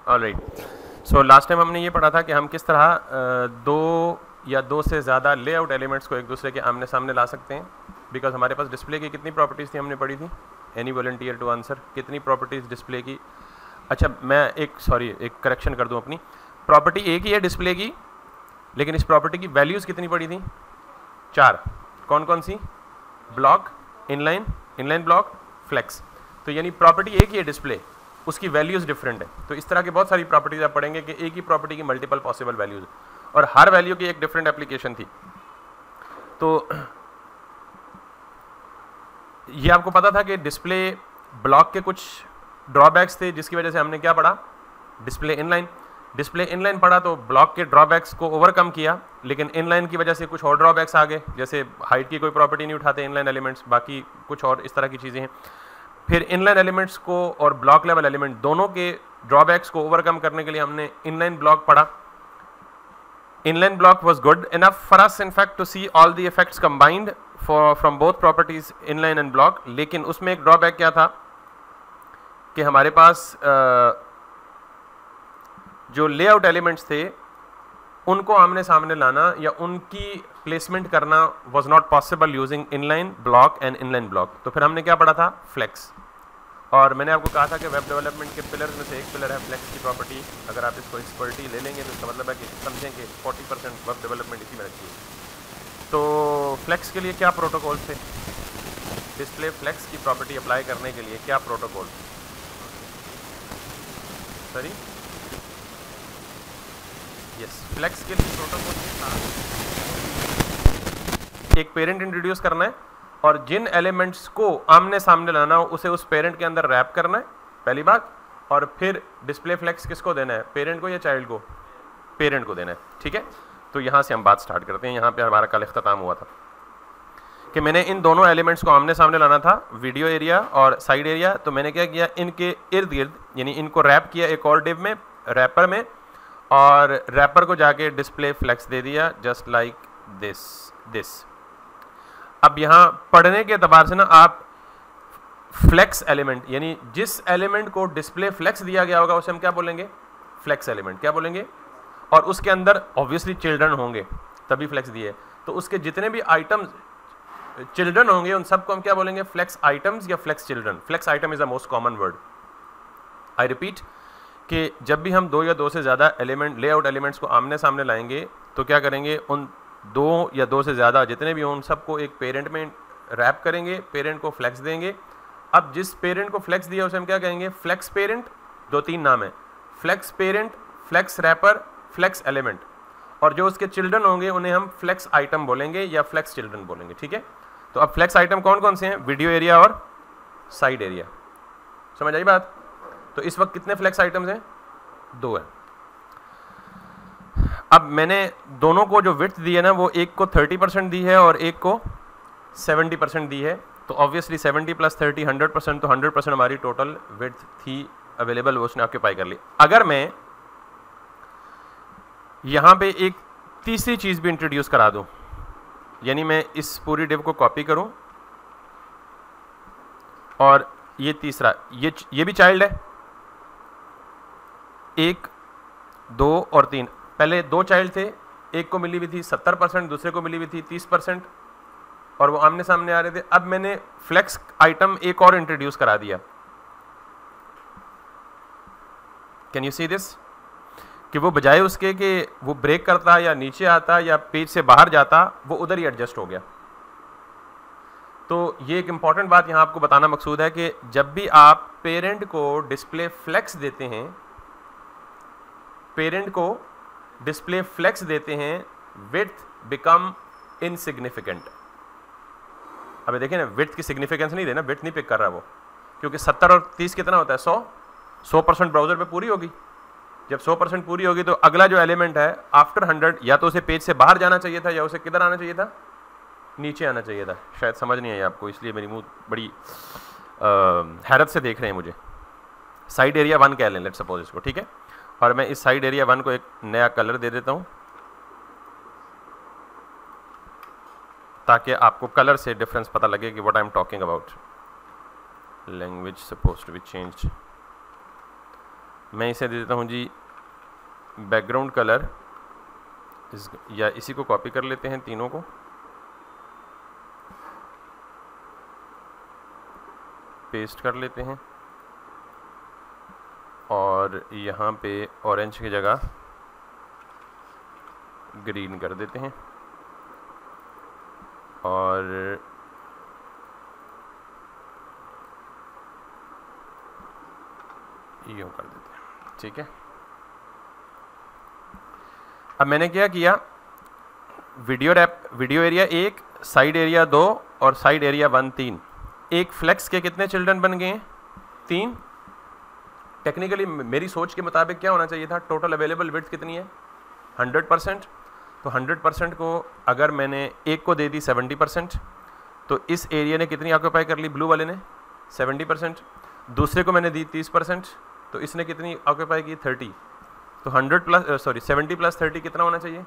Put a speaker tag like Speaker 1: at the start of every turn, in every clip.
Speaker 1: Alright, so last time हमने ये पढ़ा था कि हम किस तरह दो या दो से ज़्यादा लेआउट एलिमेंट्स को एक दूसरे के आमने सामने ला सकते हैं, बिकॉज हमारे पास डिस्प्ले की कितनी प्रॉपर्टीज़ थी हमने पढ़ी थी। एनी वॉलंटियर टू आंसर, कितनी प्रॉपर्टीज़ डिस्प्ले की? अच्छा, मैं एक करेक्शन कर दूं अपनी, प्रॉपर्टी एक ही है डिस्प्ले की, लेकिन इस प्रॉपर्टी की वैल्यूज़ कितनी पड़ी थी? 4। कौन कौन सी? Block, inline, inline block, flex. तो यानी प्रॉपर्टी एक ही है डिस्प्ले, उसकी वैल्यूज़ डिफरेंट है। तो इस तरह की बहुत सारी प्रॉपर्टीज आप पढ़ेंगे कि एक ही प्रॉपर्टी की मल्टीपल पॉसिबल वैल्यूज़, और हर वैल्यू की एक डिफरेंट एप्लीकेशन थी। तो ये आपको पता था कि डिस्प्ले ब्लॉक के कुछ ड्रॉबैक्स थे, जिसकी वजह से हमने क्या पढ़ा? डिस्प्ले इनलाइन पढ़ा, तो ब्लॉक के ड्रॉबैक्स को ओवरकम किया, लेकिन इनलाइन की वजह से कुछ और ड्रॉबैक्स आ गए, जैसे हाइट की कोई प्रॉपर्टी नहीं उठाते इनलाइन एलिमेंट्स, बाकी कुछ और इस तरह की चीज़ें हैं। फिर इनलाइन एलिमेंट्स को और ब्लॉक लेवल एलिमेंट दोनों के ड्रॉबैक्स को ओवरकम करने के लिए हमने इनलाइन ब्लॉक पढ़ा। Inline block was good enough for us in fact to see all the effects combined from both properties inline and block, लेकिन उसमें एक ड्रॉबैक क्या था कि हमारे पास जो लेआउट एलिमेंट्स थे उनको आमने सामने लाना या उनकी प्लेसमेंट करना was not possible using inline block and inline block। तो फिर हमने क्या पढ़ा था? फ्लेक्स। और मैंने आपको कहा था कि वेब डेवलपमेंट के पिलर्स में से एक पिलर है फ्लेक्स की प्रॉपर्टी। अगर आप इसको एक्सपर्टी ले लेंगे तो इसका मतलब है कि समझें कि 40% वेब डेवलपमेंट इसी में रखी है। तो फ्लेक्स के लिए क्या प्रोटोकॉल थे? डिस्प्ले फ्लेक्स की प्रॉपर्टी अप्लाई करने के लिए क्या प्रोटोकॉल? सॉरी, यस, फ्लेक्स के लिए प्रोटोकॉल ये था, एक पेरेंट इंट्रोड्यूस करना है और जिन एलिमेंट्स को आमने सामने लाना हो उसे उस पेरेंट के अंदर रैप करना है, पहली बात। और फिर डिस्प्ले फ्लेक्स किसको देना है? पेरेंट को या चाइल्ड को? पेरेंट को देना है, ठीक है। तो यहाँ से हम बात स्टार्ट करते हैं। यहाँ पे हमारा कल इख्तिताम हुआ था कि मैंने इन दोनों एलिमेंट्स को आमने सामने लाना था, वीडियो एरिया और साइड एरिया। तो मैंने क्या किया, इनके इर्द गिर्द यानी इनको रैप किया एक और डिव में, रैपर में, और रैपर को जाके डिस्प्ले फ्लेक्स दे दिया, जस्ट लाइक दिस। अब यहाँ पढ़ने के एतबार से ना आप फ्लेक्स एलिमेंट यानी जिस एलिमेंट को डिस्प्ले फ्लेक्स दिया गया होगा उसे हम क्या बोलेंगे? Flex element. क्या बोलेंगे? और उसके अंदर ऑब्वियसली चिल्ड्रन होंगे, तभी फ्लेक्स दिए। तो उसके जितने भी आइटम्स चिल्ड्रन होंगे उन सबको हम क्या बोलेंगे? फ्लेक्स आइटम्स या flex children. Flex item is the most common word. I repeat कि जब भी हम दो या दो से ज़्यादा एलिमेंट लेआउट एलिमेंट्स को आमने सामने लाएंगे तो क्या करेंगे? उन दो या दो से ज़्यादा जितने भी हों उन सबको एक पेरेंट में रैप करेंगे, पेरेंट को फ्लेक्स देंगे। अब जिस पेरेंट को फ्लेक्स दिया उसे हम क्या कहेंगे? Flex parent. 2-3 नाम है, flex parent, flex wrapper, flex element. और जो उसके चिल्ड्रन होंगे उन्हें हम फ्लेक्स आइटम बोलेंगे या फ्लेक्स चिल्ड्रन बोलेंगे, ठीक है। तो अब फ्लेक्स आइटम कौन कौन से हैं? वीडियो एरिया और साइड एरिया। समझ आई बात? तो इस वक्त कितने फ्लेक्स आइटम्स हैं? 2 हैं। अब मैंने दोनों को जो विड्थ दी है ना, वो एक को 30% दी है और एक को 70% दी है। तो ऑब्वियसली 70 + 30 100%, तो 100% हमारी टोटल विड्थ थी अवेलेबल, वो उसने ऑक्यूपाई कर ली। अगर मैं यहाँ पे एक तीसरी चीज़ भी इंट्रोड्यूस करा दूँ, यानी मैं इस पूरी डिव को कॉपी करूँ और ये तीसरा ये भी चाइल्ड है, 1, 2 और 3। पहले 2 चाइल्ड थे, एक को मिली हुई थी 70%, दूसरे को मिली हुई थी 30%, और वो आमने सामने आ रहे थे। अब मैंने फ्लेक्स आइटम एक और इंट्रोड्यूस करा दिया। Can you see this? कि वो बजाय उसके कि वो ब्रेक करता या नीचे आता या पेज से बाहर जाता, वो उधर ही एडजस्ट हो गया। तो ये एक इंपॉर्टेंट बात यहाँ आपको बताना मकसूद है कि जब भी आप पेरेंट को डिस्प्ले फ्लेक्स देते हैं, विड्थ बिकम इनसिग्निफिकेंट। अबे देखिए ना, विड्थ की सिग्निफिकेंस नहीं देना, विड्थ नहीं पिक कर रहा वो, क्योंकि 70 और 30 कितना होता है? 100% ब्राउजर पे पूरी होगी। जब 100% पूरी होगी तो अगला जो एलिमेंट है आफ्टर 100 या तो उसे पेज से बाहर जाना चाहिए था या उसे किधर आना चाहिए था? नीचे आना चाहिए था। शायद समझ नहीं आई आपको, इसलिए मेरी मुंह बड़ी हैरत से देख रहे हैं मुझे। साइड एरिया 1 कह लें लेट्स सपोज इसको, ठीक है। और मैं इस साइड एरिया 1 को एक नया कलर दे देता हूँ ताकि आपको कलर से डिफरेंस पता लगे कि what I am talking about. Language suppose to be changed. मैं इसे दे देता हूँ जी बैकग्राउंड कलर, या इसी को कॉपी कर लेते हैं, तीनों को पेस्ट कर लेते हैं और यहाँ पे ऑरेंज की जगह ग्रीन कर देते हैं और यूँ कर देते हैं। ठीक है, अब मैंने क्या किया, वीडियो एरिया 1, साइड एरिया 2 और साइड एरिया 1 3, एक फ्लेक्स के कितने चिल्ड्रन बन गए हैं? 3। टेक्निकली मेरी सोच के मुताबिक क्या होना चाहिए था, टोटल अवेलेबल विड्थ कितनी है? 100%। तो 100% को अगर मैंने एक को दे दी 70%, तो इस एरिया ने कितनी ऑक्यूपाई कर ली? ब्लू वाले ने 70%। दूसरे को मैंने दी 30%, तो इसने कितनी ऑक्यूपाई की? 30। तो 70 प्लस 30 कितना होना चाहिए?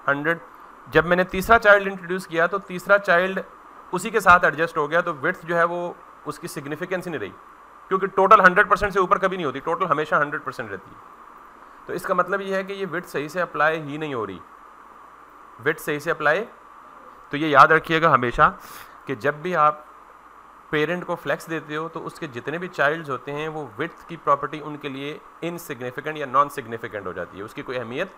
Speaker 1: 100। जब मैंने तीसरा चाइल्ड इंट्रोड्यूस किया तो तीसरा चाइल्ड उसी के साथ एडजस्ट हो गया, तो विड्थ जो है वो उसकी सिग्निफिकेंस ही नहीं रही, क्योंकि टोटल 100% से ऊपर कभी नहीं होती, टोटल हमेशा 100% रहती है। तो इसका मतलब ये है कि ये विड्थ सही से अप्लाई ही नहीं हो रही, विड्थ सही से अप्लाई। तो ये याद रखिएगा हमेशा कि जब भी आप पेरेंट को फ्लेक्स देते हो तो उसके जितने भी चाइल्ड्स होते हैं वो विड्थ की प्रॉपर्टी उनके लिए इनसिग्निफिकेंट या नॉन सिग्निफिकेंट हो जाती है, उसकी कोई अहमियत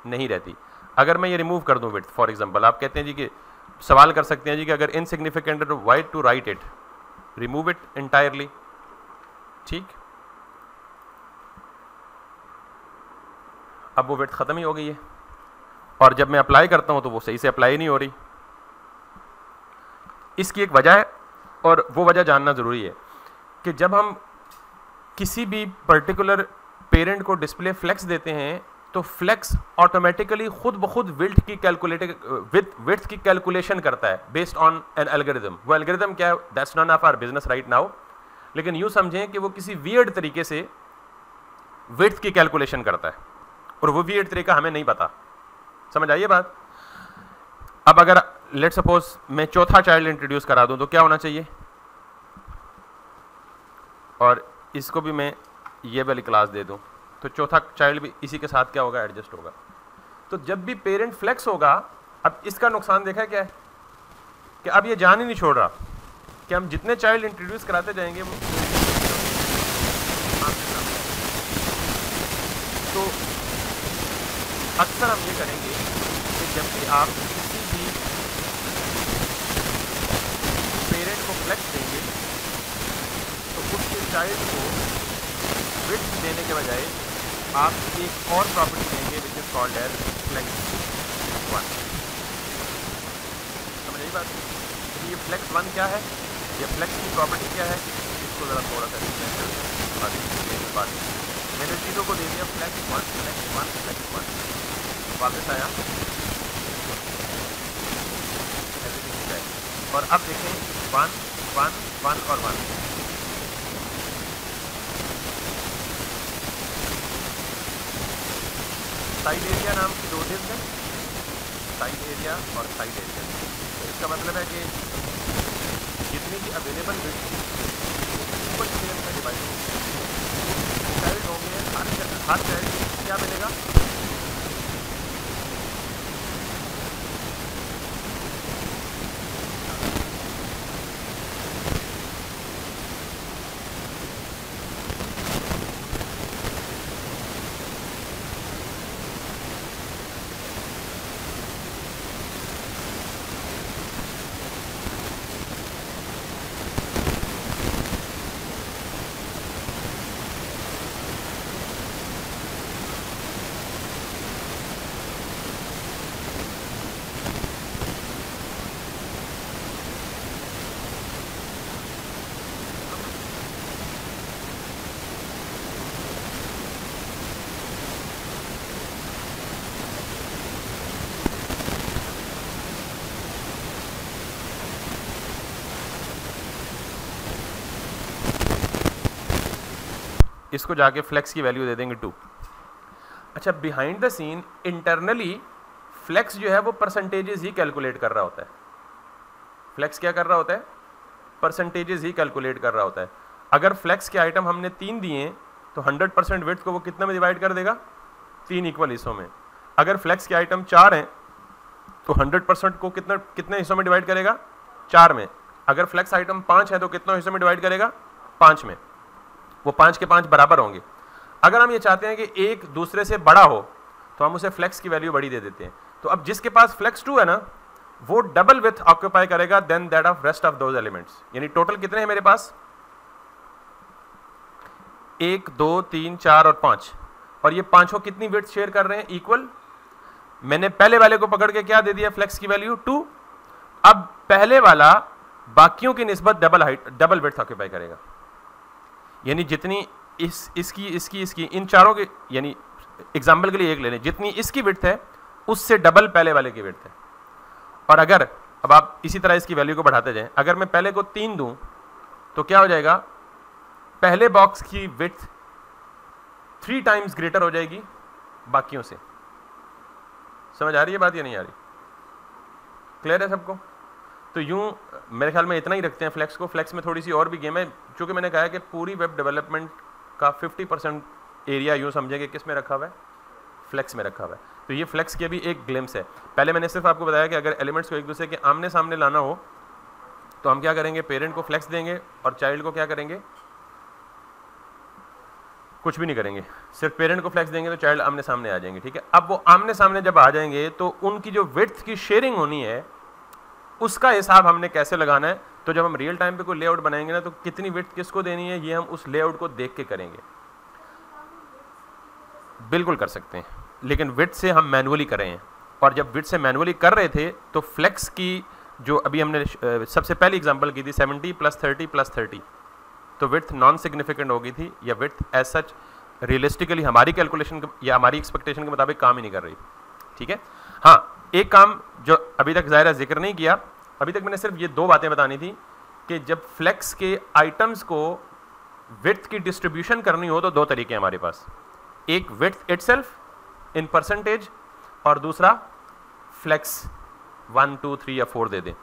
Speaker 1: नहीं रहती। अगर मैं ये रिमूव कर दूं विड्थ, फॉर एग्जांपल आप कहते हैं जी कि सवाल कर सकते हैं जी कि अगर इनसिग्निफिकेंट है why to write it, remove it entirely. ठीक, अब वो विड्थ खत्म ही हो गई है और जब मैं अप्लाई करता हूं तो वो सही से अप्लाई नहीं हो रही। इसकी एक वजह है और वो वजह जानना ज़रूरी है कि जब हम किसी भी पर्टिकुलर पेरेंट को डिस्प्ले फ्लेक्स देते हैं तो फ्लेक्स ऑटोमेटिकली खुद ब खुद विड्थ की कैलकुलेशन करता है बेस्ड ऑन एन एल्गोरिथम। वो एल्गोरिथम क्या है, that's none of our business right now, लेकिन यूँ समझें कि वो किसी वियर्ड तरीके से विड्थ की कैलकुलेशन करता है और वो वियर्ड तरीका हमें नहीं पता। समझ आइए बात। अब अगर लेट सपोज मैं चौथा चाइल्ड इंट्रोड्यूस करा दूं तो क्या होना चाहिए, और इसको भी मैं ये वाली क्लास दे दूं तो चौथा चाइल्ड भी इसी के साथ क्या होगा, एडजस्ट होगा। तो जब भी पेरेंट फ्लेक्स होगा, अब इसका नुकसान देखा क्या है कि अब ये जान ही नहीं छोड़ रहा कि हम जितने चाइल्ड इंट्रोड्यूस कराते जाएंगे वो तो अक्सर हम ये करेंगे कि जब भी आप किसी भी पेरेंट को फ्लेक्स देंगे तो उसके चाइल्ड को विड्थ देने के बजाय आप एक और प्रॉपर्टी देंगे which is called as flex 1। समझ आई बात? ये फ्लेक्स 1 क्या है, ये फ्लेक्स की प्रॉपर्टी क्या है, इसको ज़रा थोड़ा सा एक्सप्लेन करते हैं। मैंने चीज़ों को दे दिया फ्लेक्स 1 फ्लेक्स 1 फ्लेक्स 1, वापस आया और अब देखें 1 1 1 और 1। साइड एरिया नाम की 2 डिस्क है, साइड एरिया और साइड एरिया। तो इसका मतलब है कि जितनी भी अवेलेबल विड्थ ऊपर की में डिवाइड होगी, चाइल्ड होंगे, हर चाइल्ड क्या मिलेगा, इसको जाके फ्लेक्स की वैल्यू दे देंगे 2। अच्छा, behind the scene internally flex जो है वो परसेंटेजेस ही कैलकुलेट कर रहा होता है। फ्लेक्स क्या कर रहा होता है, परसेंटेजेस ही कैलकुलेट कर रहा होता है। अगर फ्लेक्स के आइटम हमने 3 दिए तो 100% विड्थ को वो कितने में डिवाइड कर देगा, 3 इक्वल हिस्सों में। अगर फ्लेक्स के आइटम 4 हैं तो 100% को कितने हिस्सों में डिवाइड करेगा, 4 में। अगर फ्लेक्स आइटम 5 है तो कितने हिस्सों में डिवाइड करेगा, 5 में। वो 5 के 5 बराबर होंगे। अगर हम ये चाहते हैं कि एक दूसरे से बड़ा हो तो हम उसे फ्लेक्स की वैल्यू बड़ी दे देते हैं। तो अब जिसके पास फ्लेक्स 2 है ना, वो डबल विड्थ ऑक्यूपाई करेगा then that of rest of those elements. यानी टोटल कितने हैं मेरे पास, 1 2 3 4 और 5, और ये पांचों कितनी विड्थ शेयर कर रहे हैं, इक्वल। मैंने पहले वाले को पकड़ के क्या दे दिया, फ्लेक्स की वैल्यू 2। अब पहले वाला बाकियों की निस्बत डबल विड्थ ऑक्यूपाई करेगा। यानी जितनी इसकी इन चारों के, यानी एग्जाम्पल के लिए एक ले लें, जितनी इसकी विड्थ है उससे डबल पहले वाले की विड्थ है। और अगर अब आप इसी तरह इसकी वैल्यू को बढ़ाते जाएं, अगर मैं पहले को 3 दूं तो क्या हो जाएगा, पहले बॉक्स की विड्थ 3 टाइम्स ग्रेटर हो जाएगी बाकियों से। समझ आ रही है बात या नहीं आ रही, क्लियर है सबको? तो यूं मेरे ख्याल में इतना ही रखते हैं फ्लेक्स को। फ्लेक्स में थोड़ी सी और भी गेम है, चूंकि मैंने कहा है कि पूरी वेब डेवलपमेंट का 50% एरिया यूं समझे कि किस में रखा हुआ है, फ्लेक्स में रखा हुआ है। तो ये फ्लेक्स की भी एक ग्लिम्स है। पहले मैंने सिर्फ आपको बताया कि अगर एलिमेंट्स को एक दूसरे के आमने सामने लाना हो तो हम क्या करेंगे, पेरेंट को फ्लेक्स देंगे और चाइल्ड को क्या करेंगे, कुछ भी नहीं करेंगे, सिर्फ पेरेंट को फ्लेक्स देंगे तो चाइल्ड आमने सामने आ जाएंगे। ठीक है, अब वो आमने सामने जब आ जाएंगे तो उनकी जो विड्थ की शेयरिंग होनी है उसका हिसाब हमने कैसे लगाना है। तो जब हम रियल टाइम पे कोई लेआउट बनाएंगे ना, तो कितनी विड्थ किसको देनी है ये हम उस लेआउट को देख के करेंगे। बिल्कुल कर सकते हैं, लेकिन विड्थ से हम मैनुअली कर रहे हैं। और जब विड्थ से मैनुअली कर रहे थे तो फ्लेक्स की जो अभी हमने सबसे पहली एग्जांपल की थी 70 + 30 + 30, तो विड्थ नॉन सिग्निफिकेंट हो गई थी, या विड्थ एज सच रियलिस्टिकली हमारी कैलकुलेशन या हमारी एक्सपेक्टेशन के मुताबिक काम ही नहीं कर रही। ठीक है, हाँ, एक काम जो अभी तक ज़ाहिर जिक्र नहीं किया, अभी तक मैंने सिर्फ ये 2 बातें बतानी थी कि जब फ्लेक्स के आइटम्स को विड्थ की डिस्ट्रीब्यूशन करनी हो तो 2 तरीके हैं हमारे पास, एक विड्थ इटसेल्फ इन परसेंटेज और दूसरा फ्लेक्स 1 2 3 या 4 दे दें।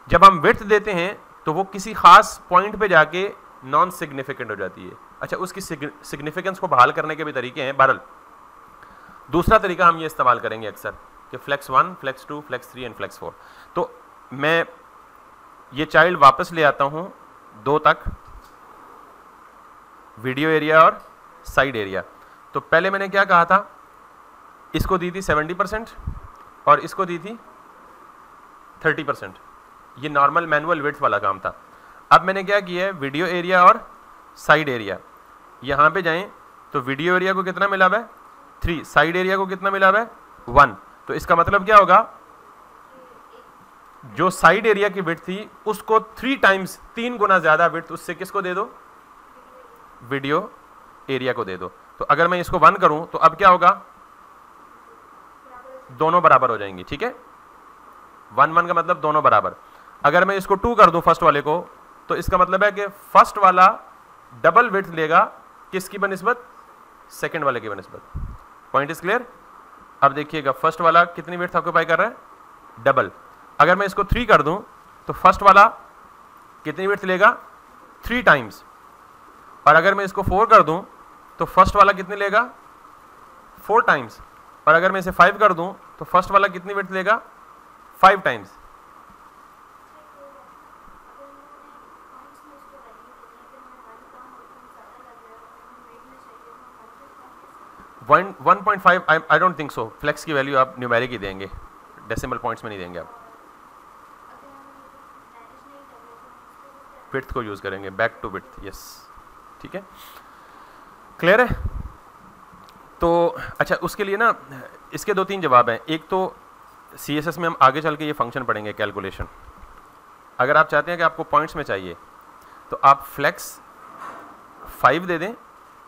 Speaker 1: जब हम विड्थ देते हैं तो वो किसी खास पॉइंट पे जाके नॉन सिग्निफिकेंट हो जाती है। अच्छा, उसकी सिग्निफिकेंस को बहाल करने के भी तरीके हैं। बहरहाल दूसरा तरीका हम ये इस्तेमाल करेंगे अक्सर कि flex 1, flex 2, flex 3 and flex 4। तो मैं ये चाइल्ड वापस ले आता हूं 2 तक, वीडियो एरिया और साइड एरिया। तो पहले मैंने क्या कहा था, इसको दी थी 70% और इसको दी थी 30%। ये नॉर्मल मैनुअल विड्थ वाला काम था। अब मैंने क्या किया है, वीडियो एरिया और साइड एरिया, यहां पे जाएं तो वीडियो एरिया को कितना मिला हुआ है 3, साइड एरिया को कितना मिला हुआ है 1। तो इसका मतलब क्या होगा, जो साइड एरिया की विड्थ थी उसको 3 टाइम्स 3 गुना ज्यादा विड्थ उससे किसको दे दो, वीडियो एरिया को दे दो। तो अगर मैं इसको 1 करूं तो अब क्या होगा, दोनों बराबर हो जाएंगी। ठीक है, 1 1 का मतलब दोनों बराबर। अगर मैं इसको 2 कर दूं फर्स्ट वाले को, तो इसका मतलब है कि फर्स्ट वाला डबल विड्थ लेगा किसकी बनिस्बत, सेकंड वाले की बनिस्बत। Point is clear? अब देखिएगा फर्स्ट वाला कितनी विड्थ ऑक्यूपाई कर रहा है, डबल। अगर मैं इसको 3 कर दूं तो फर्स्ट वाला कितनी विड्थ लेगा, 3 टाइम्स। और अगर मैं इसको 4 कर दूं तो फर्स्ट वाला कितने लेगा, 4 टाइम्स। और अगर मैं इसे 5 कर दूं तो फर्स्ट वाला कितनी विड्थ लेगा, 5 times. 1.5 I don't think so. Flex की वैल्यू आप न्यूमेरिक ही देंगे, डेसिमल पॉइंट्स में नहीं देंगे आप। विड्थ को यूज करेंगे, बैक टू विड्थ, यस। ठीक है, क्लियर है? तो अच्छा, उसके लिए ना इसके 2-3 जवाब हैं। एक तो CSS में हम आगे चल के ये फंक्शन पढ़ेंगे, कैलकुलेशन। अगर आप चाहते हैं कि आपको पॉइंट्स में चाहिए तो आप फ्लेक्स 5 दे दें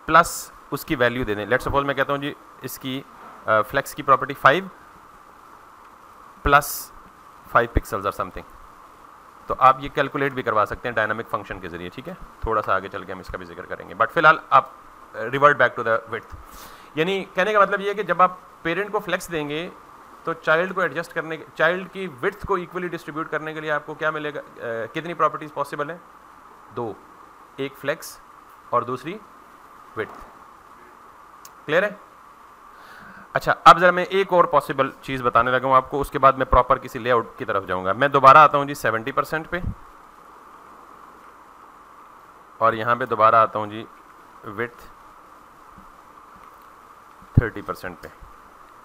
Speaker 1: प्लस उसकी वैल्यू दे दें। लेट्स सपोज मैं कहता हूँ जी इसकी फ्लेक्स की प्रॉपर्टी 5 + 5 पिक्सल्स और समथिंग। तो आप ये कैलकुलेट भी करवा सकते हैं डायनामिक फंक्शन के जरिए। ठीक है, थोड़ा सा आगे चल के हम इसका भी जिक्र करेंगे, बट फिलहाल आप revert back to the width. यानी कहने का मतलब ये है कि जब आप पेरेंट को फ्लेक्स देंगे तो चाइल्ड को एडजस्ट करने, चाइल्ड की विड्थ को इक्वली डिस्ट्रीब्यूट करने के लिए आपको क्या मिलेगा, कितनी प्रॉपर्टीज पॉसिबल हैं, 2, एक फ्लेक्स और दूसरी विड्थ। क्लियर है? अच्छा, अब जरा मैं एक और पॉसिबल चीज़ बताने लगा हूँ आपको, उसके बाद मैं प्रॉपर किसी लेआउट की तरफ जाऊँगा। मैं दोबारा आता हूँ जी 70% पे, और यहाँ पे दोबारा आता हूँ जी विड्थ 30% पे।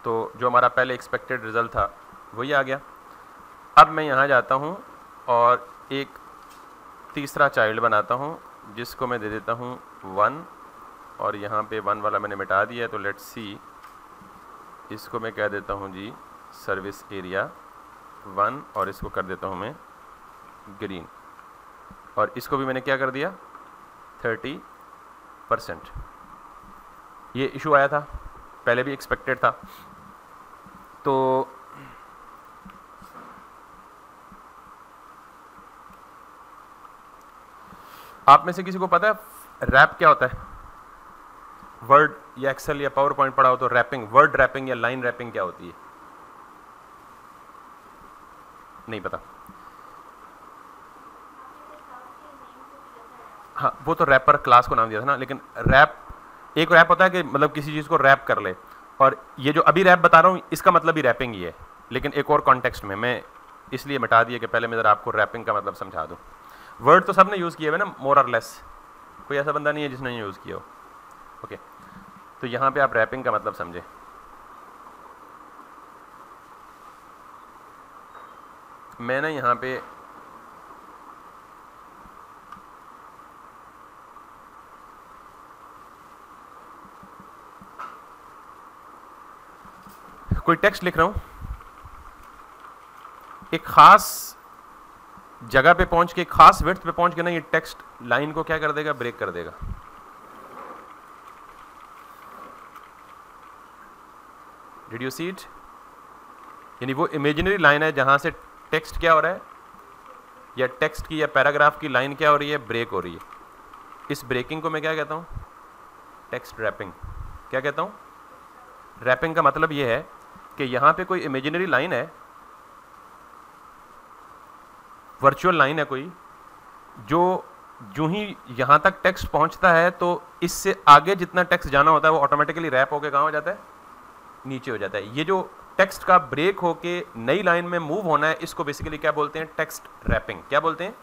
Speaker 1: तो जो हमारा पहले एक्सपेक्टेड रिजल्ट था वही आ गया। अब मैं यहाँ जाता हूँ और एक तीसरा चाइल्ड बनाता हूँ जिसको मैं दे देता हूँ 1, और यहाँ पे 1 वाला मैंने मिटा दिया है, तो लेट्स सी, इसको मैं कह देता हूँ जी सर्विस एरिया 1, और इसको कर देता हूँ मैं ग्रीन, और इसको भी मैंने क्या कर दिया 30%। ये इशू आया था, पहले भी एक्सपेक्टेड था। तो आप में से किसी को पता है रैप क्या होता है? वर्ड या एक्सेल या पावर पॉइंट पढ़ा हो तो रैपिंग, वर्ड रैपिंग या लाइन रैपिंग क्या होती है? नहीं पता? हाँ, वो तो रैपर क्लास को नाम दिया था ना, लेकिन रैप, एक रैप होता है कि मतलब किसी चीज़ को रैप कर ले, और ये जो अभी रैप बता रहा हूँ इसका मतलब ही रैपिंग ही है, लेकिन एक और कॉन्टेक्स्ट में। मैं इसलिए मिटा दिया कि पहले मैं ज़रा आपको रैपिंग का मतलब समझा दूँ। वर्ड तो सबने यूज़ किया है ना, मोर और लेस, कोई ऐसा बंदा नहीं है जिसने यूज़ किया हो। ओके, तो यहाँ पे आप रैपिंग का मतलब समझे। मैंने यहाँ पे कोई टेक्स्ट लिख रहा हूँ, एक खास जगह पे पहुंच के, एक खास विड्थ पे पहुंच के ना, ये टेक्स्ट लाइन को क्या कर देगा, ब्रेक कर देगा। Did you see it? यानी वो इमेजिनरी लाइन है जहां से टेक्स्ट क्या हो रहा है, या टेक्स्ट की या पैराग्राफ की लाइन क्या हो रही है, ब्रेक हो रही है। इस ब्रेकिंग को मैं क्या कहता हूं, टेक्स्ट रैपिंग। क्या कहता हूं? रैपिंग का मतलब ये है कि यहां पे कोई इमेजिनरी लाइन है, वर्चुअल लाइन है कोई, जो ही यहां तक टेक्स्ट पहुंचता है तो इससे आगे जितना टेक्स्ट जाना होता है वो ऑटोमेटिकली रैप होके कहां हो जाता है, नीचे हो जाता है। ये जो टेक्स्ट का ब्रेक होके नई लाइन में मूव होना है, इसको बेसिकली क्या बोलते हैं, टेक्स्ट रैपिंग। क्या बोलते हैं?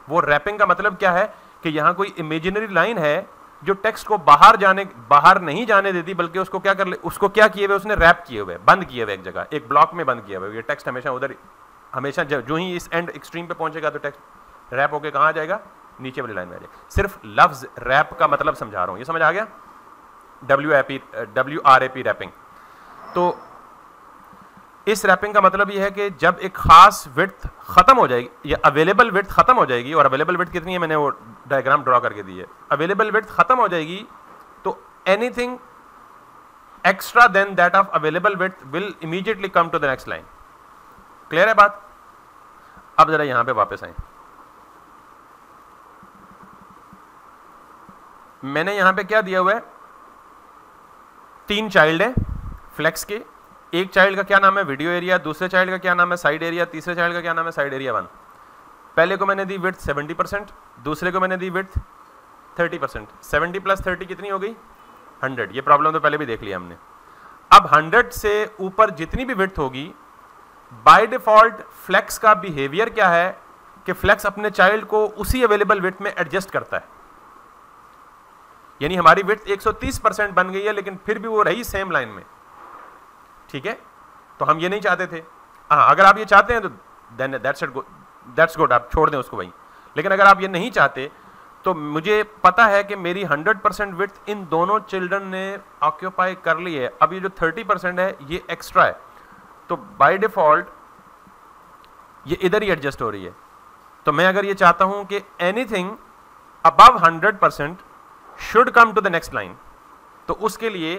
Speaker 1: वो रैपिंग का मतलब क्या है कि यहां कोई इमेजिनरी लाइन है जो टेक्स्ट को बाहर नहीं जाने देती, बल्कि उसको क्या कर ले, उसको क्या किए हुए, उसने रैप किए हुए, बंद किए हुए, एक जगह, एक ब्लॉक में बंद किया हुआ। ये टेक्स्ट हमेशा उधर, हमेशा जो ही इस एंड एक्सट्रीम पे पहुंचेगा तो टेक्स्ट रैप होके कहां आ जाएगा, नीचे वाली लाइन में आ जाएगा। सिर्फ लफ्ज रैप का मतलब समझा रहा हूं, ये समझ आ गया? WRAP wrapping. तो इस रैपिंग का मतलब यह है कि जब एक खास विड्थ खत्म हो जाएगी, या अवेलेबल विड्थ खत्म हो जाएगी, और अवेलेबल विड्थ कितनी है मैंने वो डायग्राम ड्रॉ करके दी है, अवेलेबल विड्थ खत्म हो जाएगी तो anything extra then that of available width will immediately come to the next line. Clear है बात? अब जरा यहां पे वापस आए। मैंने यहां पे क्या दिया हुआ है, 3 चाइल्ड है फ्लेक्स के। एक चाइल्ड का क्या नाम है, वीडियो एरिया, दूसरे चाइल्ड का क्या नाम है, साइड एरिया, तीसरे चाइल्ड का क्या नाम है, साइड एरिया 1। पहले को मैंने दी विड्थ 70%, दूसरे को मैंने दी विड्थ 30%। 70 + 30 कितनी हो गई, 100। ये प्रॉब्लम तो पहले भी देख लिया हमने। अब 100 से ऊपर जितनी भी विड्थ होगी, बाय डिफॉल्ट फ्लेक्स का बिहेवियर क्या है कि फ्लेक्स अपने चाइल्ड को उसी अवेलेबल विड्थ में एडजस्ट करता है। यानी हमारी विड्थ 130% बन गई है, लेकिन फिर भी वो रही सेम लाइन में। ठीक है, तो हम ये नहीं चाहते थे। हाँ, अगर आप ये चाहते हैं तो देन दैट्स गुड, आप छोड़ दें उसको वहीं। लेकिन अगर आप ये नहीं चाहते तो मुझे पता है कि मेरी 100% विड्थ इन दोनों चिल्ड्रन ने ऑक्यूपाई कर ली है। अब ये जो 30% है ये एक्स्ट्रा है, तो बाय डिफॉल्ट ये इधर ही एडजस्ट हो रही है। तो मैं अगर ये चाहता हूं कि anything above 100% should come to the next line, तो उसके लिए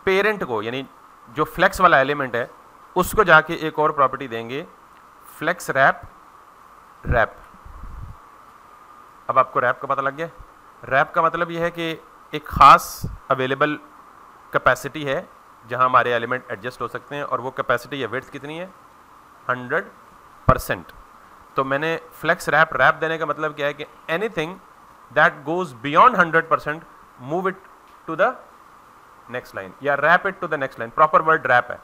Speaker 1: पेरेंट को, यानी जो फ्लेक्स वाला एलिमेंट है, उसको जाके एक और प्रॉपर्टी देंगे, फ्लेक्स रैप रैप। अब आपको रैप का पता लग गया। रैप का मतलब यह है कि एक खास अवेलेबल कैपेसिटी है जहां हमारे एलिमेंट एडजस्ट हो सकते हैं, और वो कैपेसिटी या विड्थ कितनी है, 100%। तो मैंने फ्लेक्स रैप रैप देने का मतलब क्या है कि anything that goes beyond 100% move it to the next line, या wrap it to the next line. Proper word wrap है।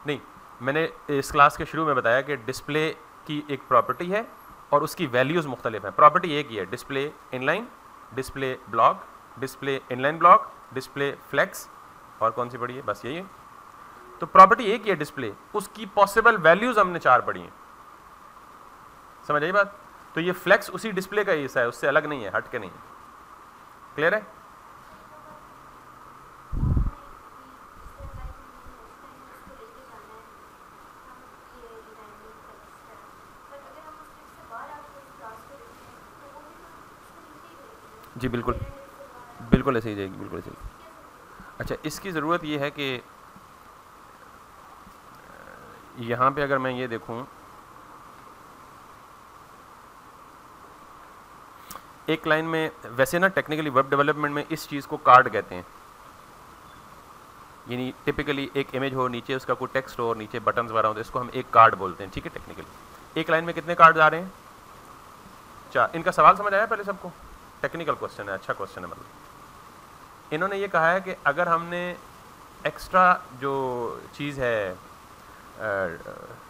Speaker 1: नहीं, मैंने इस क्लास के शुरू में बताया कि डिस्प्ले की एक प्रॉपर्टी है और उसकी वैल्यूज मुख्तलिफ हैं। प्रॉपर्टी एक ही है, display inline, display block, display inline block, display flex, और कौन सी पढ़ी है? बस यही है। तो प्रॉपर्टी एक ही है डिस्प्ले, उसकी पॉसिबल वैल्यूज हमने 4 पढ़ी हैं। समझ आई बात? तो ये फ्लेक्स उसी डिस्प्ले का हिस्सा है, उससे अलग नहीं है, हट के नहीं है। क्लियर है? जी बिल्कुल, बिल्कुल ऐसे ही जाएगी, बिल्कुल ऐसे ही। अच्छा, इसकी ज़रूरत ये है कि यहाँ पे अगर मैं ये देखूँ, एक लाइन में, वैसे ना टेक्निकली वेब डेवलपमेंट में इस चीज़ को कार्ड कहते हैं, यानी टिपिकली एक इमेज हो, नीचे उसका कोई टेक्स्ट हो और नीचे बटन्स वगैरह हो, तो इसको हम एक कार्ड बोलते हैं। ठीक है, टेक्निकली एक लाइन में कितने कार्ड आ रहे हैं? 4। इनका सवाल समझ आया पहले सबको? टेक्निकल क्वेश्चन है, अच्छा क्वेश्चन है। मतलब इन्होंने ये कहा है कि अगर हमने एक्स्ट्रा जो चीज़ है,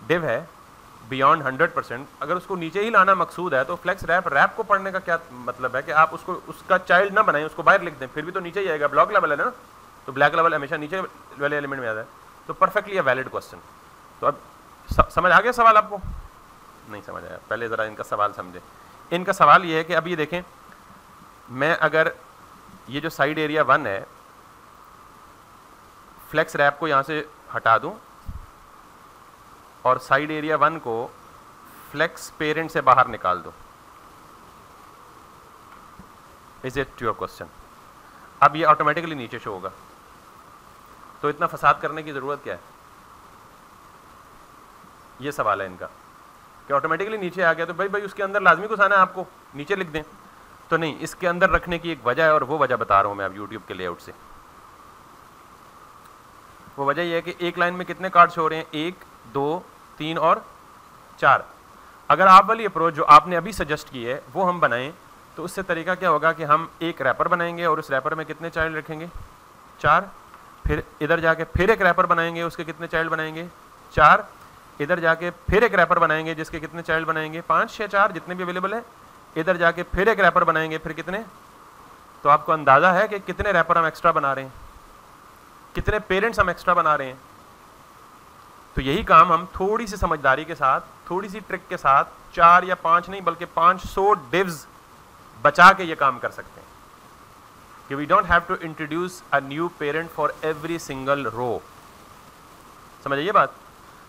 Speaker 1: डिव है बियॉन्ड 100%, अगर उसको नीचे ही लाना मकसूद है, तो फ्लेक्स रैप को पढ़ने का क्या मतलब है कि आप उसको, उसका चाइल्ड ना बनाएं, उसको बाहर लिख दें, फिर भी तो नीचे ही आएगा। ब्लॉक लेवल है ना, तो ब्लैक लेवल हमेशा नीचे वाले एलिमेंट में आता है। तो परफेक्टली अ वैलिड क्वेश्चन। तो अब समझ आ गया सवाल आपको? नहीं समझ आया? पहले ज़रा इनका सवाल समझे। इनका सवाल ये है कि अब ये देखें, मैं अगर ये जो साइड एरिया 1 है, फ्लेक्स रैप को यहाँ से हटा दूँ और साइड एरिया 1 को फ्लेक्स पेरेंट से बाहर निकाल दो, इज इट योर क्वेश्चन? अब ये ऑटोमेटिकली नीचे शो होगा। तो इतना फसाद करने की ज़रूरत क्या है? ये सवाल है इनका कि ऑटोमेटिकली नीचे आ गया तो भाई उसके अंदर लाजमी घुसाना है आपको, नीचे लिख दें। तो नहीं, इसके अंदर रखने की एक वजह है और वो वजह बता रहा हूँ मैं अब यूट्यूब के लेआउट से। वो वजह ये है कि एक लाइन में कितने कार्ड्स हो रहे हैं? 1, 2, 3 और 4। अगर आप वाली अप्रोच जो आपने अभी सजेस्ट की है वो हम बनाएं, तो उससे तरीका क्या होगा कि हम एक रैपर बनाएंगे और उस रैपर में कितने चाइल्ड रखेंगे? 4। फिर इधर जाके फिर एक रैपर बनाएंगे, उसके कितने चाइल्ड बनाएंगे? 4। इधर जाके फिर एक रैपर बनाएंगे, जिसके कितने चाइल्ड बनाएंगे? 5, 6, 4 जितने भी अवेलेबल है। इधर जाके फिर एक रैपर बनाएंगे, फिर कितने? तो आपको अंदाजा है कि कितने रैपर हम एक्स्ट्रा बना रहे हैं, कितने पेरेंट्स हम एक्स्ट्रा बना रहे हैं। तो यही काम हम थोड़ी सी समझदारी के साथ, थोड़ी सी ट्रिक के साथ 4 या 5 नहीं बल्कि 500 डिव्स बचा के ये काम कर सकते हैं कि we don't have to introduce a new parent for every single row. समझ आइए बात?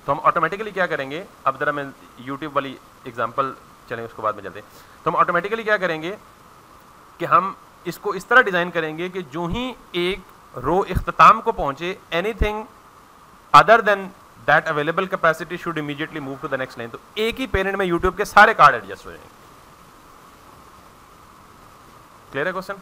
Speaker 1: तो हम ऑटोमेटिकली क्या करेंगे, अब जरा मैं यूट्यूब वाली एग्जांपल चलेंगे, उसको बाद में चलते हैं। तो हम ऑटोमेटिकली क्या करेंगे कि हम इसको इस तरह डिज़ाइन करेंगे कि जो ही एक रो इख्तिताम को पहुंचे, anything other than that available capacity should immediately move to the next line. तो एक ही पेरेंट में यूट्यूब के सारे कार्ड एडजस्ट हो जाएंगे। क्लियर है क्वेश्चन?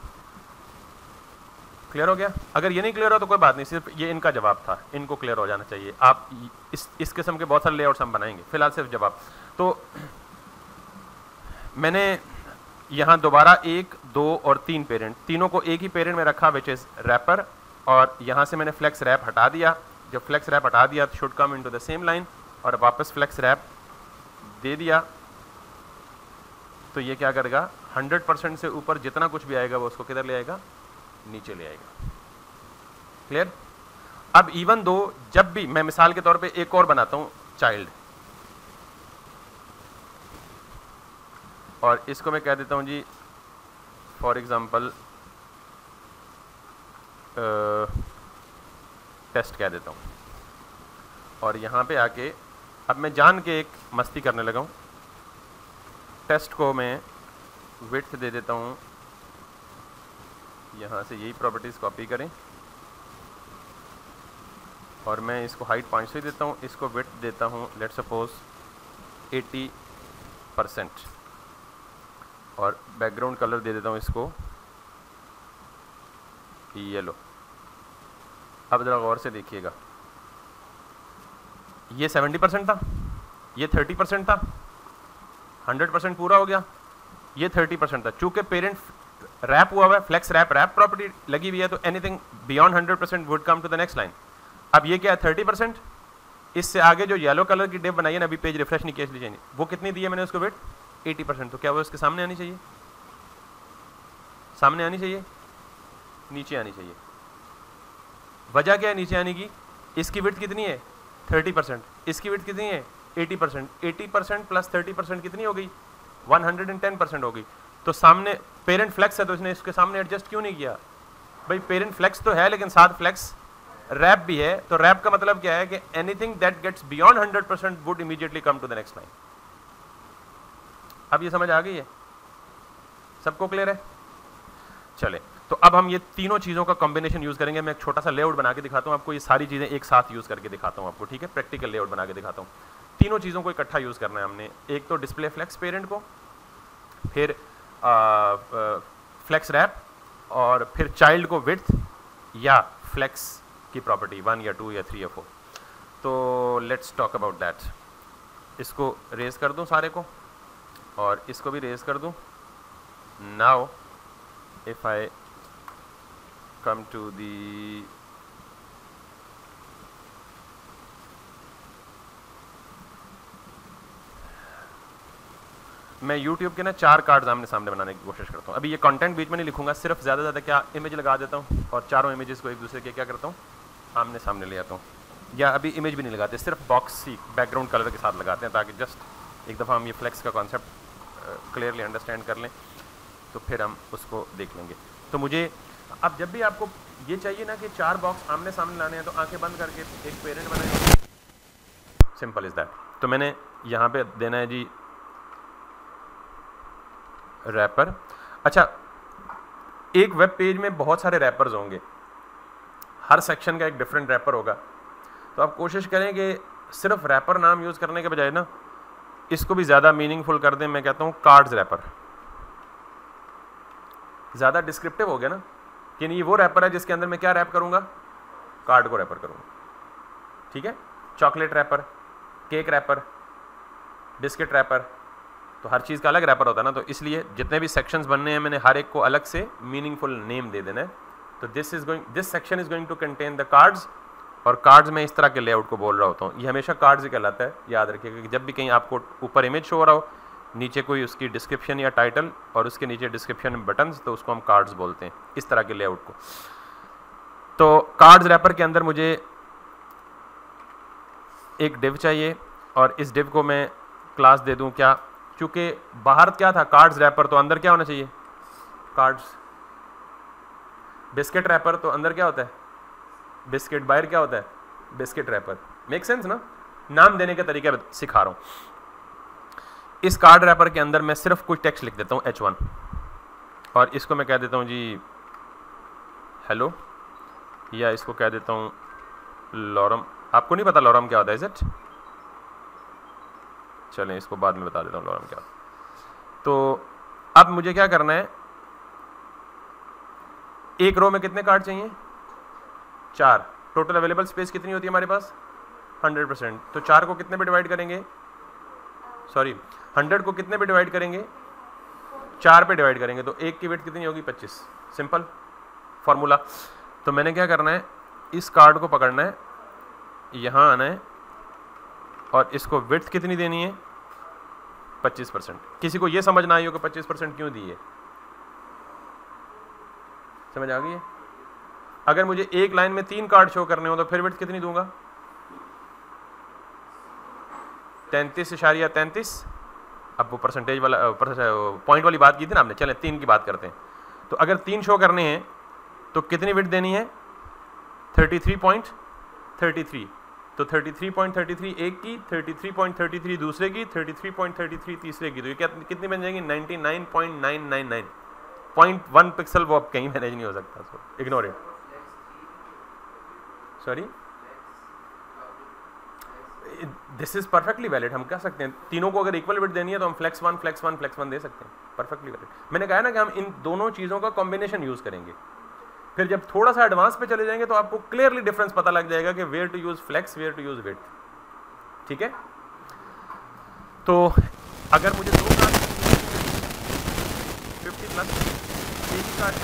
Speaker 1: क्लियर हो गया? अगर ये नहीं क्लियर हो तो कोई बात नहीं, सिर्फ ये इनका जवाब था, इनको क्लियर हो जाना चाहिए। आप इस किस्म के बहुत सारे लेआउट्स हम बनाएंगे, फिलहाल सिर्फ जवाब। तो मैंने यहाँ दोबारा 1, 2 और 3 पेरेंट, तीनों को एक ही पेरेंट में रखा, विच इज़ रैपर, और यहाँ से मैंने फ्लेक्स रैप हटा दिया। जब फ्लेक्स रैप हटा दिया तो should come into the same line, और वापस फ्लेक्स रैप दे दिया। तो ये क्या करेगा? 100% से ऊपर जितना कुछ भी आएगा वो उसको किधर ले आएगा? नीचे ले आएगा। क्लियर? अब इवन दो, जब भी मैं मिसाल के तौर पे एक और बनाता हूँ चाइल्ड, और इसको मैं कह देता हूँ जी फॉर एग्जांपल टेस्ट कह देता हूँ, और यहाँ पे आके अब मैं जान के एक मस्ती करने लगा हूँ। टेस्ट को मैं विड्थ दे देता हूँ, यहाँ से यही प्रॉपर्टीज़ कॉपी करें, और मैं इसको हाइट 500 देता हूँ, इसको विड्थ देता हूँ लेट्स सपोज 80%, और बैकग्राउंड कलर दे देता हूँ इसको येलो। अब ज़रा गौर से देखिएगा, ये 70% था, ये 30% था, 100% पूरा हो गया, ये 30% था। चूंकि पेरेंट रैप हुआ हुआ है, फ्लेक्स रैप प्रॉपर्टी लगी हुई है, तो anything beyond 100% would come to the next line. अब ये क्या है 30%, इससे आगे जो येलो कलर की डिव बनाई है ना, अभी पेज रिफ्रेश नहीं किया इसलिए नहीं, वो कितनी दी है मैंने उसको वेट 80%, तो क्या वो इसके सामने आनी चाहिए, सामने आनी चाहिए, नीचे आनी चाहिए। वजह क्या है नीचे आने की, इसकी विड्थ कितनी है 30%, इसकी विड्थ कितनी है 80%, 80% प्लस 30% कितनी हो गई 110% हो गई। तो सामने पेरेंट फ्लेक्स है तो इसने इसके सामने एडजस्ट क्यों नहीं किया भाई, पेरेंट फ्लेक्स तो है लेकिन साथ फ्लेक्स रैप भी है, तो रैप का मतलब क्या है कि anything that gets beyond 100% would immediately come to the next line. अब ये समझ आ गई है, सबको क्लियर है? चले, तो अब हम ये तीनों चीज़ों का कॉम्बिनेशन यूज़ करेंगे। मैं एक छोटा सा लेआउट बना के दिखाता हूँ आपको, ये सारी चीज़ें एक साथ यूज़ करके दिखाता हूँ आपको, ठीक है? प्रैक्टिकल लेआउट बना के दिखाता हूँ। तीनों चीज़ों को इकट्ठा यूज़ करना है हमने, एक तो डिस्प्ले फ्लेक्स पेरेंट को, फिर फ्लेक्स रैप, और फिर चाइल्ड को विड्थ या फ्लेक्स की प्रॉपर्टी 1 या 2 या 3 या 4। तो लेट्स टॉक अबाउट दैट। इसको रेज कर दूँ सारे को, और इसको भी रेज कर दूँ। Now if I come to the मैं YouTube के ना 4 कार्ड्स आमने सामने बनाने की कोशिश करता हूँ। अभी ये कंटेंट बीच में नहीं लिखूंगा, सिर्फ ज़्यादा से ज़्यादा क्या इमेज लगा देता हूँ और चारों इमेजेस को एक दूसरे के क्या करता हूँ आमने सामने ले आता हूँ, या अभी इमेज भी नहीं लगाते, सिर्फ बॉक्स ही बैकग्राउंड कलर के साथ लगाते हैं ताकि जस्ट एक दफ़ा हम ये फ्लेक्स का कॉन्सेप्ट क्लियरली अंडरस्टैंड कर लें, तो फिर हम उसको देख लेंगे। तो मुझे अब जब भी आपको ये चाहिए ना कि 4 बॉक्स आमने सामने लाने हैं, तो आंखें बंद करके एक पेरेंट बनाए, सिंपल इज दैट। तो मैंने यहाँ पे देना है जी रैपर। अच्छा, एक वेब पेज में बहुत सारे रैपर्स होंगे, हर सेक्शन का एक डिफरेंट रैपर होगा, तो आप कोशिश करें कि सिर्फ रैपर नाम यूज़ करने के बजाय ना इसको भी ज़्यादा मीनिंगफुल कर दें। मैं कहता हूँ कार्ड्स रैपर, ज़्यादा डिस्क्रिप्टिव हो गया ना, कि नहीं ये वो रैपर है जिसके अंदर मैं क्या रैप करूँगा, कार्ड को रैपर करूँगा, ठीक है? Chocolate wrapper, cake wrapper, biscuit wrapper, तो हर चीज़ का अलग रैपर होता है ना, तो इसलिए जितने भी सेक्शंस बनने हैं मैंने हर एक को अलग से मीनिंगफुल नेम दे देना है। तो this section is going to contain the cards, और कार्ड्स में इस तरह के लेआउट को बोल रहा होता हूँ, ये हमेशा कार्ड्स ही कहलाता है, याद रखिएगा कि जब भी कहीं आपको ऊपर इमेज शो हो रहा हो, नीचे कोई उसकी डिस्क्रिप्शन या टाइटल और उसके नीचे डिस्क्रिप्शन में बटन्स, तो उसको हम कार्ड्स बोलते हैं, इस तरह के लेआउट को। तो कार्ड्स रैपर के अंदर मुझे एक डिव चाहिए, और इस डिव को मैं क्लास दे दूं क्या, क्योंकि बाहर क्या था कार्ड्स रैपर, तो अंदर क्या होना चाहिए कार्ड्स। बिस्किट रैपर तो अंदर क्या होता है बिस्किट, बाहर क्या होता है बिस्किट रैपर। मेक सेंस ना? नाम देने का तरीका सिखा रहा हूं। इस कार्ड रैपर के अंदर मैं सिर्फ कुछ टेक्स्ट लिख देता हूं H1, और इसको मैं कह देता हूं जी हेलो, या इसको कह देता हूं लॉरम। आपको नहीं पता लॉरम क्या होता है, इज इट? चलें इसको बाद में बता देता हूं लॉरम क्या होता है। तो अब मुझे क्या करना है, एक रो में कितने कार्ड चाहिए 4। टोटल अवेलेबल स्पेस कितनी होती है हमारे पास 100%। तो 4 को कितने पे डिवाइड करेंगे, सॉरी 100 को कितने पे डिवाइड करेंगे 4 पे डिवाइड करेंगे, तो एक की वेट कितनी होगी 25। Simple formula. तो मैंने क्या करना है, इस कार्ड को पकड़ना है, यहाँ आना है, और इसको विड्थ कितनी देनी है 25%। किसी को ये समझ ना आई हो कि 25% क्यों दी है, समझ आ गई है? अगर मुझे एक लाइन में 3 कार्ड शो करने हो तो फिर विड्थ कितनी दूंगा 33.33। अब वो परसेंटेज वाला पॉइंट वाली बात की थी ना आपने, चलें 3 की बात करते हैं। तो अगर 3 शो करने हैं तो कितनी विड्थ देनी है 33.33। तो 33.33 एक की, 33.33 दूसरे की, 33.33 तीसरे की, तो ये कितनी बन जाएगी 99.999। 0.1 पिक्सल वो अब कहीं मैनेज नहीं हो सकता, so ignore it. Sorry, this is perfectly valid. हम कह सकते हैं तीनों को अगर इक्वल विड्थ देनी है तो हम फ्लेक्स वन दे सकते हैं, परफेक्टली वैलिड। मैंने कहा ना कि हम इन दोनों चीज़ों का कॉम्बिनेशन यूज़ करेंगे। फिर जब थोड़ा सा एडवांस पे चले जाएंगे तो आपको क्लियरली डिफरेंस पता लग जाएगा कि where to use flex, where to use width, ठीक है? तो अगर मुझे 2 कार्ड 50 प्लस एक ही कार्ड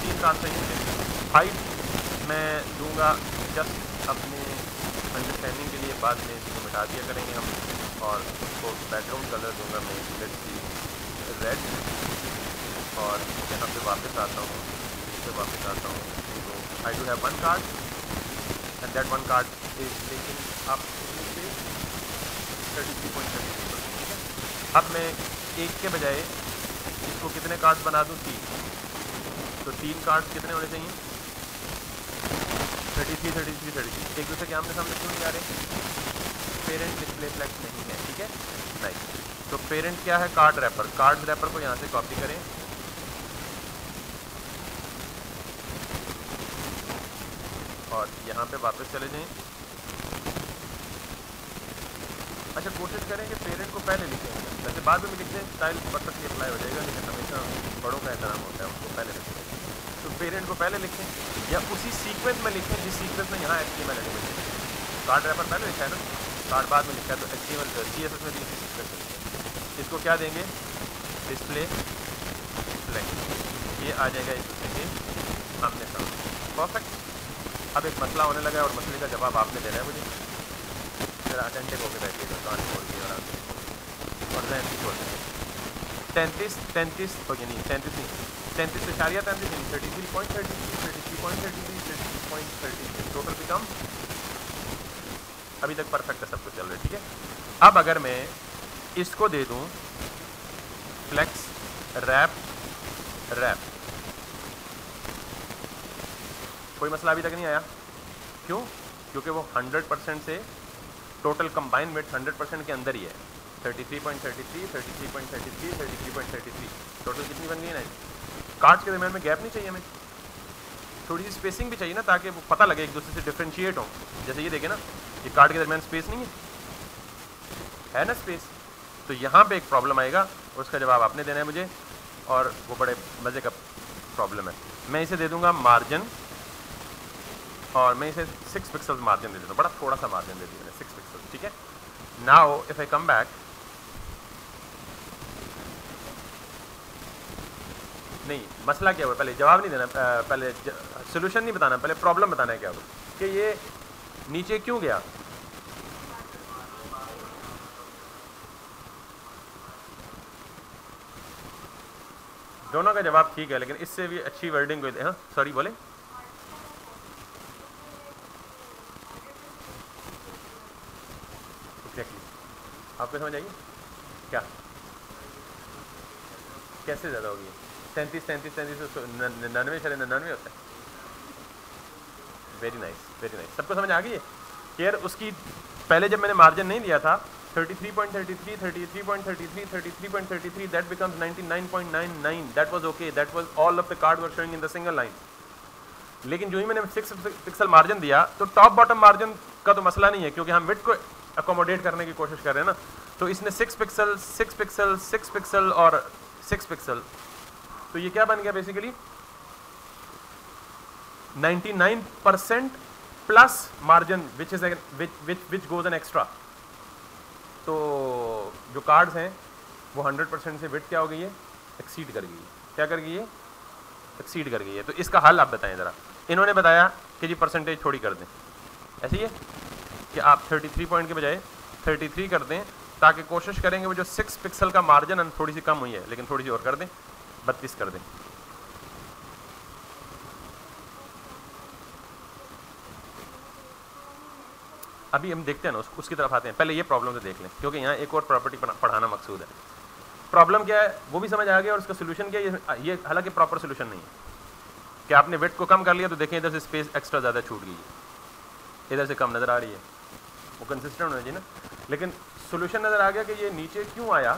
Speaker 1: 3 कार्ड चाहिए मुझे। हाइट मैं दूंगा जस्ट अपने अंडरस्टैंडिंग के लिए, बाद में इसको मिटा दिया करेंगे हम, और उसको बैकग्राउंड कलर दूंगा मैं लेट्स सी रेड, और यहाँ पे वापस आता हूँ, तो I do have 1 card and that 1 card is taking up 33.33, ठीक है। अब मैं एक के बजाय इसको कितने कार्ड्स बना दूँ? 3, तो 3 कार्ड्स कितने होने चाहिए? 33, 33, 33। एक दूसरे के आमने सामने क्यों नहीं आ रहे? पेरेंट डिस्प्ले फ्लेक्स नहीं है, ठीक है, नाइस। तो पेरेंट क्या है? Card wrapper. कार्ड रैपर को यहाँ से कॉपी करें, और यहाँ पे वापस चले जाएं। अच्छा, कोशिश करें कि पेरेंट को पहले लिखें, वैसे बाद में लिखते हैं, स्टाइल परफेक्टली अप्लाई हो जाएगा, लेकिन हमेशा बड़ों का एहतराम होता है, उसको पहले लिखें। तो पेरेंट को पहले लिखें या उसी सीक्वेंस में लिखें जिस सीक्वेंस में यहाँ HTML एलिमेंट है। कार्ड रैपर पहले लिखा है ना, कार्ड बाद में लिखा है, तो HTML CSS में भी इसी सीक्वेंस में लिखें। इसको क्या देंगे? डिस्प्ले फ्लेक्स, ये आ जाएगा एक दूसरे के सामने सामने, परफेक्ट। अब एक मसला होने लगा है और मसले का जवाब आपने देना है मुझे, जरा अटेंटिव होकर बैठिएगा, कान खोल के और जहन भी खोल देंगे। 33 हो गया, नहीं 33 नहीं, 33.33 नहीं, 33.33 टोटल बिकम, अभी तक परफेक्ट है, सब कुछ चल रहा है, ठीक है। अब अगर मैं इसको दे दूं फ्लेक्स रैप, कोई मसला अभी तक नहीं आया। क्यों? क्योंकि वो 100% से टोटल कंबाइन वेट 100% के अंदर ही है। 33.33, 33.33, 33.33, टोटल कितनी बन गई ना? कार्ड्स के दरमियान में गैप नहीं चाहिए हमें, थोड़ी सी स्पेसिंग भी चाहिए ना, ताकि वो पता लगे एक दूसरे से डिफ्रेंशिएट हो। जैसे ये देखें ना, ये कार्ड के दरमियान स्पेस नहीं है ना स्पेस, तो यहाँ पे एक प्रॉब्लम आएगा, उसका जवाब आपने देना है मुझे, और वो बड़े मज़े का प्रॉब्लम है। मैं इसे दे दूंगा मार्जिन, और मैं इसे 6 पिक्सल्स मार्जिन दे देता हूँ, बड़ा थोड़ा सा मार्जिन दे दिया मैंने, 6 पिक्सल्स, ठीक है। Now if I come back, नहीं मसला क्या हुआ, पहले जवाब नहीं देना, पहले सोल्यूशन नहीं बताना, पहले प्रॉब्लम बताना है क्या हुआ कि ये नीचे क्यों गया। दोनों का जवाब ठीक है, लेकिन इससे भी अच्छी वर्डिंग कोई, हाँ सॉरी बोले, आपको समझ आइए क्या, कैसे ज़्यादा होगी? 33 99 साढ़े 99 होता है। वेरी नाइस, सबको समझ आ गई है कि यार उसकी पहले जब मैंने मार्जिन नहीं दिया था 33.33, 33.33, 33.33, that becomes 99.99, that was okay, that was all of the card were showing in the single line। लेकिन जो ही मैंने 6 पिक्सल मार्जिन दिया, तो टॉप बॉटम मार्जिन का तो मसला नहीं है, क्योंकि हम विड्थ को अकोमोडेट करने की कोशिश कर रहे हैं ना, तो इसने 6 पिक्सल 6 पिक्सल 6 पिक्सल और 6 पिक्सल, तो ये क्या बन गया basically 99% plus margin which goes an extra. तो जो कार्ड्स हैं वो 100% से विड्थ क्या हो गई है, एक्सीड कर गई है। क्या कर गई है? एक्सीड कर गई है। तो इसका हल आप बताएं ज़रा। इन्होंने बताया कि जी परसेंटेज थोड़ी कर दें, ऐसे ही है कि आप 33 पॉइंट के बजाय 33 कर दें, ताकि कोशिश करेंगे वो जो 6 पिक्सल का मार्जिन थोड़ी सी कम हुई है, लेकिन थोड़ी सी और कर दें, 32 कर दें। अभी हम देखते हैं ना, उसकी तरफ आते हैं, पहले ये प्रॉब्लम तो देख लें, क्योंकि यहाँ एक और प्रॉपर्टी पढ़ाना मकसूद है। प्रॉब्लम क्या है वो भी समझ आ गया, और उसका सोल्यूशन क्या है। ये हालांकि प्रॉपर सोल्यूशन नहीं है कि आपने वेट को कम कर लिया तो देखें इधर से स्पेस एक्स्ट्रा ज़्यादा छूट गई है, इधर से कम नज़र आ रही है, वो कंसिस्टेंट होना चाहिए ना। लेकिन सोल्यूशन नज़र आ गया कि ये नीचे क्यों आया,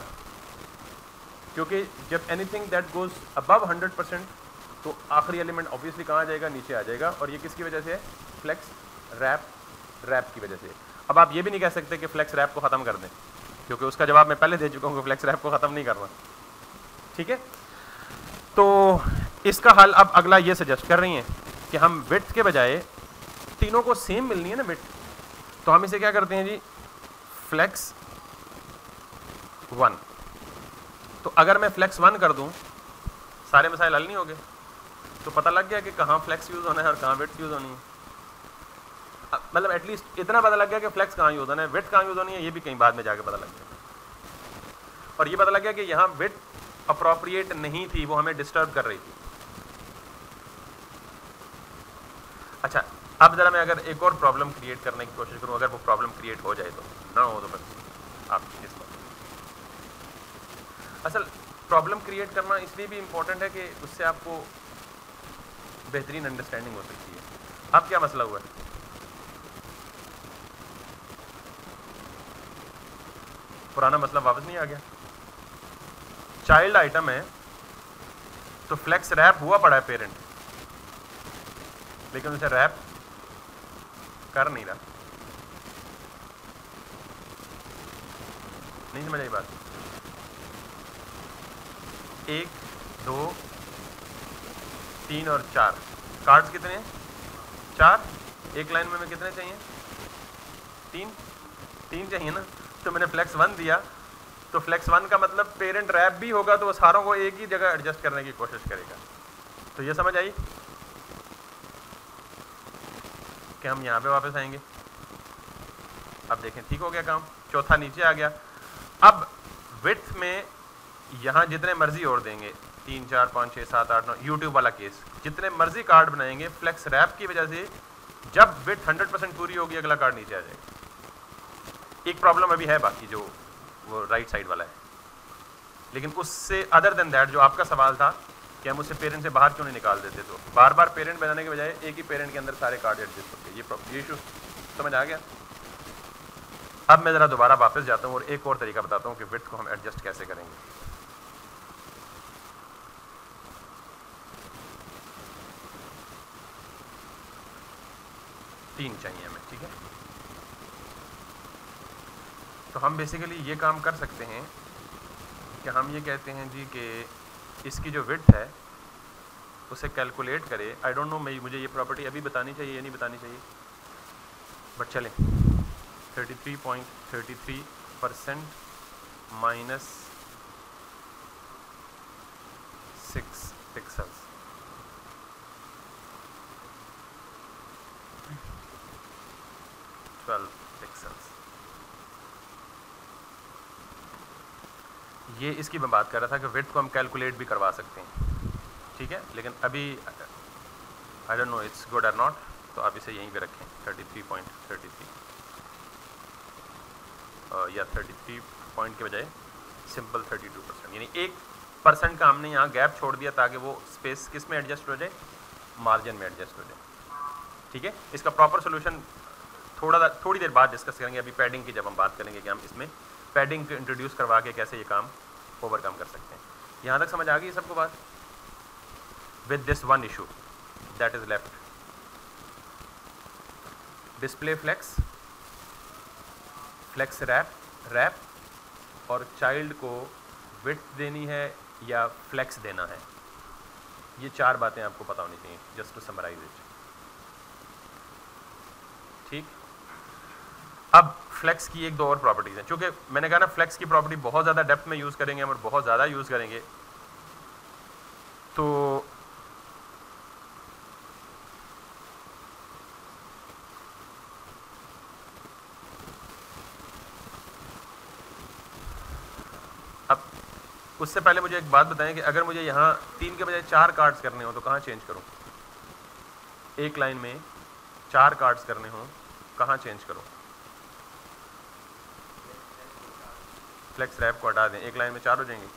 Speaker 1: क्योंकि जब एनीथिंग दैट गोज अबव 100% तो आखिरी एलिमेंट ऑब्वियसली कहाँ जाएगा, नीचे आ जाएगा। और ये किसकी वजह से है? फ्लेक्स रैप की वजह से। अब आप ये भी नहीं कह सकते कि फ्लेक्स रैप को ख़त्म कर दें, क्योंकि उसका जवाब मैं पहले दे चुका हूँ कि फ्लेक्स रैप को ख़त्म नहीं करना, ठीक है। तो इसका हल अब अगला ये सजेस्ट कर रही हैं कि हम विड्थ के बजाय तीनों को सेम मिलनी है ना विड्थ, तो हम इसे क्या करते हैं जी, फ्लेक्स 1। तो अगर मैं फ्लेक्स 1 कर दूं, सारे मसाइल हल नहीं हो गए। तो पता लग गया कि कहाँ फ्लेक्स यूज होना है और कहाँ विड्थ यूज होनी है। मतलब एटलीस्ट इतना पता लग गया कि फ्लेक्स कहाँ यूज होना है, विड्थ कहाँ यूज होनी है, ये भी कहीं बाद में जाके पता लग गया। और ये पता लग गया कि यहाँ विड्थ अप्रोप्रिएट नहीं थी, वो हमें डिस्टर्ब कर रही थी। अच्छा, अब जरा मैं अगर एक और प्रॉब्लम क्रिएट करने की कोशिश करूं, अगर वो प्रॉब्लम क्रिएट हो जाए तो, ना हो तो बस आप इस पर। असल प्रॉब्लम क्रिएट करना इसलिए भी इम्पोर्टेंट है कि उससे आपको बेहतरीन अंडरस्टैंडिंग हो सकती है। अब क्या मसला हुआ है, पुराना मसला वापस नहीं आ गया। चाइल्ड आइटम है तो फ्लेक्स रैप हुआ पड़ा है पेरेंट, लेकिन उसे रैप कर नहीं रहा। नहीं समझ आई बात? 1 2 3 और 4 कार्ड्स कितने हैं? 4। एक लाइन में कितने चाहिए? 3 चाहिए ना। तो मैंने फ्लेक्स 1 दिया, तो फ्लेक्स 1 का मतलब पेरेंट रैप भी होगा तो वो सारों को एक ही जगह एडजस्ट करने की कोशिश करेगा। तो ये समझ आई कि हम यहाँ पे वापस आएंगे। अब देखें ठीक हो गया काम, चौथा नीचे आ गया। अब विड्थ में यहाँ जितने मर्जी और देंगे, 3 4 5 6 7 8 9, यूट्यूब वाला केस, जितने मर्जी कार्ड बनाएंगे, फ्लेक्स रैप की वजह से जब विड्थ 100% पूरी होगी अगला कार्ड नीचे आ जाएगा। एक प्रॉब्लम अभी है बाकी, जो वो राइट साइड वाला है, लेकिन उससे अदर देन दैट जो आपका सवाल था कि हम उससे पेरेंट से बाहर क्यों नहीं निकाल देते, तो बार बार पेरेंट बनाने के बजाय एक ही पेरेंट के अंदर सारे कार्ड एडजस्ट होते हैं। ये इशू समझ आ गया? अब मैं ज़रा दोबारा वापस जाता हूँ और एक और तरीका बताता हूँ कि विड्थ को हम एडजस्ट कैसे करेंगे। तीन चाहिए हमें, ठीक है। तो हम बेसिकली ये काम कर सकते हैं कि हम ये कहते हैं जी कि इसकी जो विड्थ है उसे कैलकुलेट करे। आई डोंट नो, मुझे ये प्रॉपर्टी अभी बतानी चाहिए या नहीं बतानी चाहिए, बट चलें। 33.33% माइनस 6 पिक्सल्स, पिक्सल्स। ये इसकी मैं बात कर रहा था कि विड्थ को हम कैलकुलेट भी करवा सकते हैं, ठीक है। लेकिन अभी I don't know it's good और नॉट, तो आप इसे यहीं पे रखें 33.33 या 33 पॉइंट के बजाय सिंपल 32%, यानी 1% का हमने यहाँ गैप छोड़ दिया ताकि वो स्पेस किस में एडजस्ट हो जाए, मार्जिन में एडजस्ट हो जाए, ठीक है। इसका प्रॉपर सोल्यूशन थोड़ी देर बाद डिस्कस करेंगे। अभी पैडिंग की जब हम बात करेंगे कि हम इसमें पैडिंग को इंट्रोड्यूस करवा के कैसे ये काम ओवरकम कर सकते हैं। यहाँ तक समझ आ गई सबको बात? With this one issue that is left, display flex, flex wrap और चाइल्ड को विड्थ देनी है या फ्लेक्स देना है। ये 4 बातें आपको पता होनी चाहिए, जस्ट टू समराइज इट, ठीक। अब फ्लेक्स की 1-2 और प्रॉपर्टीज हैं। चूंकि मैंने कहा ना फ्लेक्स की प्रॉपर्टी बहुत ज़्यादा डेप्थ में यूज़ करेंगे हम और बहुत ज़्यादा यूज़ करेंगे, तो अब उससे पहले मुझे एक बात बताएं कि अगर मुझे यहाँ 3 के बजाय 4 कार्ड्स करने हो तो कहाँ चेंज करूँ? एक लाइन में 4 कार्ड्स करने हो कहाँ चेंज करूँ? फ्लेक्स रैप को हटा दें, एक लाइन में 4 हो जाएंगे।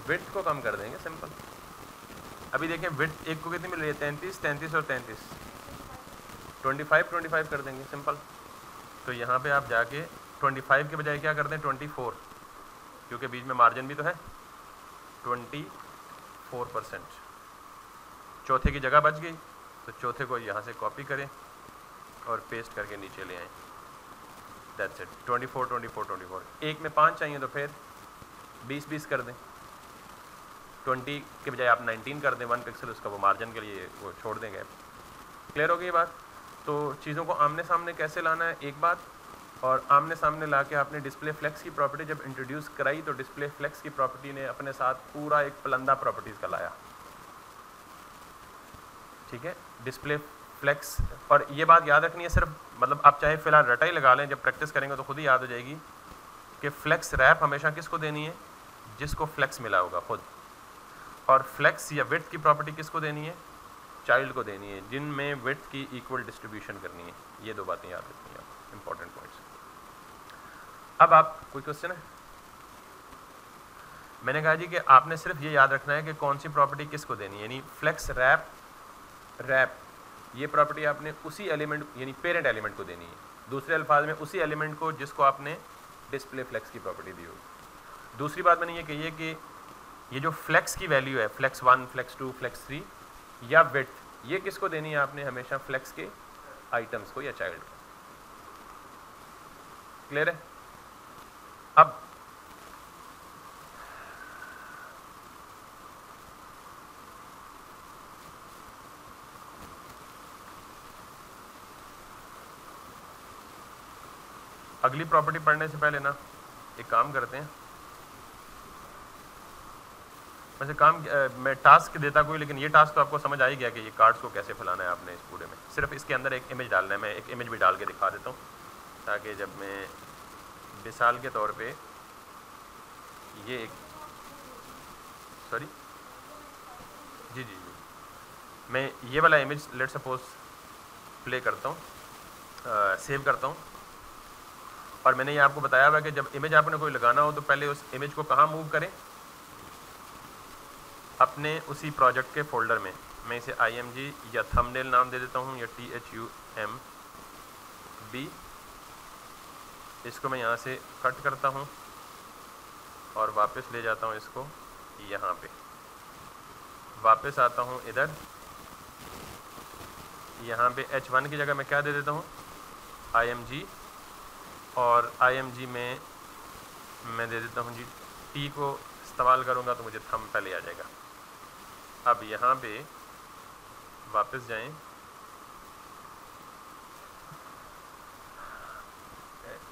Speaker 1: विड्थ को कम कर देंगे, सिंपल। अभी देखें विड्थ एक को कितनी मिल रही है? 33 33 और 33, 25 कर देंगे, सिंपल। तो यहाँ पे आप जाके 25 के बजाय क्या कर दें? 24, क्योंकि बीच में मार्जिन भी तो है, 24%। चौथे की जगह बच गई, तो चौथे को यहाँ से कॉपी करें और पेस्ट करके नीचे ले आएँ। That's it. 24 24 24। एक में 5 चाहिए तो फिर 20 20 कर दें। 20 के बजाय आप 19 कर दें 1 पिक्सल, उसका वो मार्जिन के लिए वो छोड़ देंगे। क्लियर हो गई बात? तो चीज़ों को आमने सामने कैसे लाना है एक बात, और आमने सामने ला के आपने डिस्प्ले फ्लेक्स की प्रॉपर्टी जब इंट्रोड्यूस कराई तो डिस्प्ले फ्लेक्स की प्रॉपर्टी ने अपने साथ पूरा एक पलंदा प्रॉपर्टीज़ का लाया। ठीक है, डिस्प्ले फ्लेक्स। और ये बात याद रखनी है सिर्फ, मतलब आप चाहे फिलहाल रटा ही लगा लें, जब प्रैक्टिस करेंगे तो खुद ही याद हो जाएगी कि फ्लेक्स रैप हमेशा किसको देनी है, जिसको फ्लेक्स मिला होगा खुद। और फ्लेक्स या विड्थ की प्रॉपर्टी किसको देनी है, चाइल्ड को देनी है, जिनमें विड्थ की इक्वल डिस्ट्रीब्यूशन करनी है। ये दो बातें याद रखनी है, इंपॉर्टेंट पॉइंट्स। अब आप कोई क्वेश्चन है? मैंने कहा जी कि आपने सिर्फ ये याद रखना है कि कौन सी प्रॉपर्टी किसको देनी है, यानी फ्लेक्स रैप ये प्रॉपर्टी आपने उसी एलिमेंट यानी पेरेंट एलिमेंट को देनी है। दूसरे अल्फाज में उसी एलिमेंट को जिसको आपने डिस्प्ले फ्लेक्स की प्रॉपर्टी दी होगी। दूसरी बात मैंने ये कही है कि ये जो फ्लेक्स की वैल्यू है, फ्लेक्स 1, फ्लेक्स 2, फ्लेक्स 3 या विड्थ, ये किसको देनी है आपने, हमेशा फ्लेक्स के आइटम्स को या चाइल्ड को। क्लियर है? अब अगली प्रॉपर्टी पढ़ने से पहले ना एक काम करते हैं, वैसे काम मैं टास्क देता कोई, लेकिन ये टास्क तो आपको समझ आ ही गया कि ये कार्ड्स को कैसे फैलाना है आपने इस पूरे में। सिर्फ इसके अंदर एक इमेज डालना है। मैं एक इमेज भी डाल के दिखा देता हूँ ताकि जब मैं मिसाल के तौर पे ये एक सॉरी जी जी जी मैं ये वाला इमेज लेट सपोज प्ले करता हूँ, सेव करता हूँ। और मैंने ये आपको बताया हुआ कि जब इमेज आपने कोई लगाना हो तो पहले उस इमेज को कहाँ मूव करें, अपने उसी प्रोजेक्ट के फोल्डर में। मैं इसे img या थंबनेल नाम दे देता हूँ या thumb। इसको मैं यहाँ से कट करता हूँ और वापस ले जाता हूँ इसको यहाँ पे, वापस आता हूँ इधर, यहाँ पे h1 की जगह मैं क्या दे देता हूँ, img, और img में मैं दे देता हूँ जी t को इस्तेमाल करूँगा तो मुझे थंब पहले आ जाएगा। अब यहाँ पे वापस जाएं,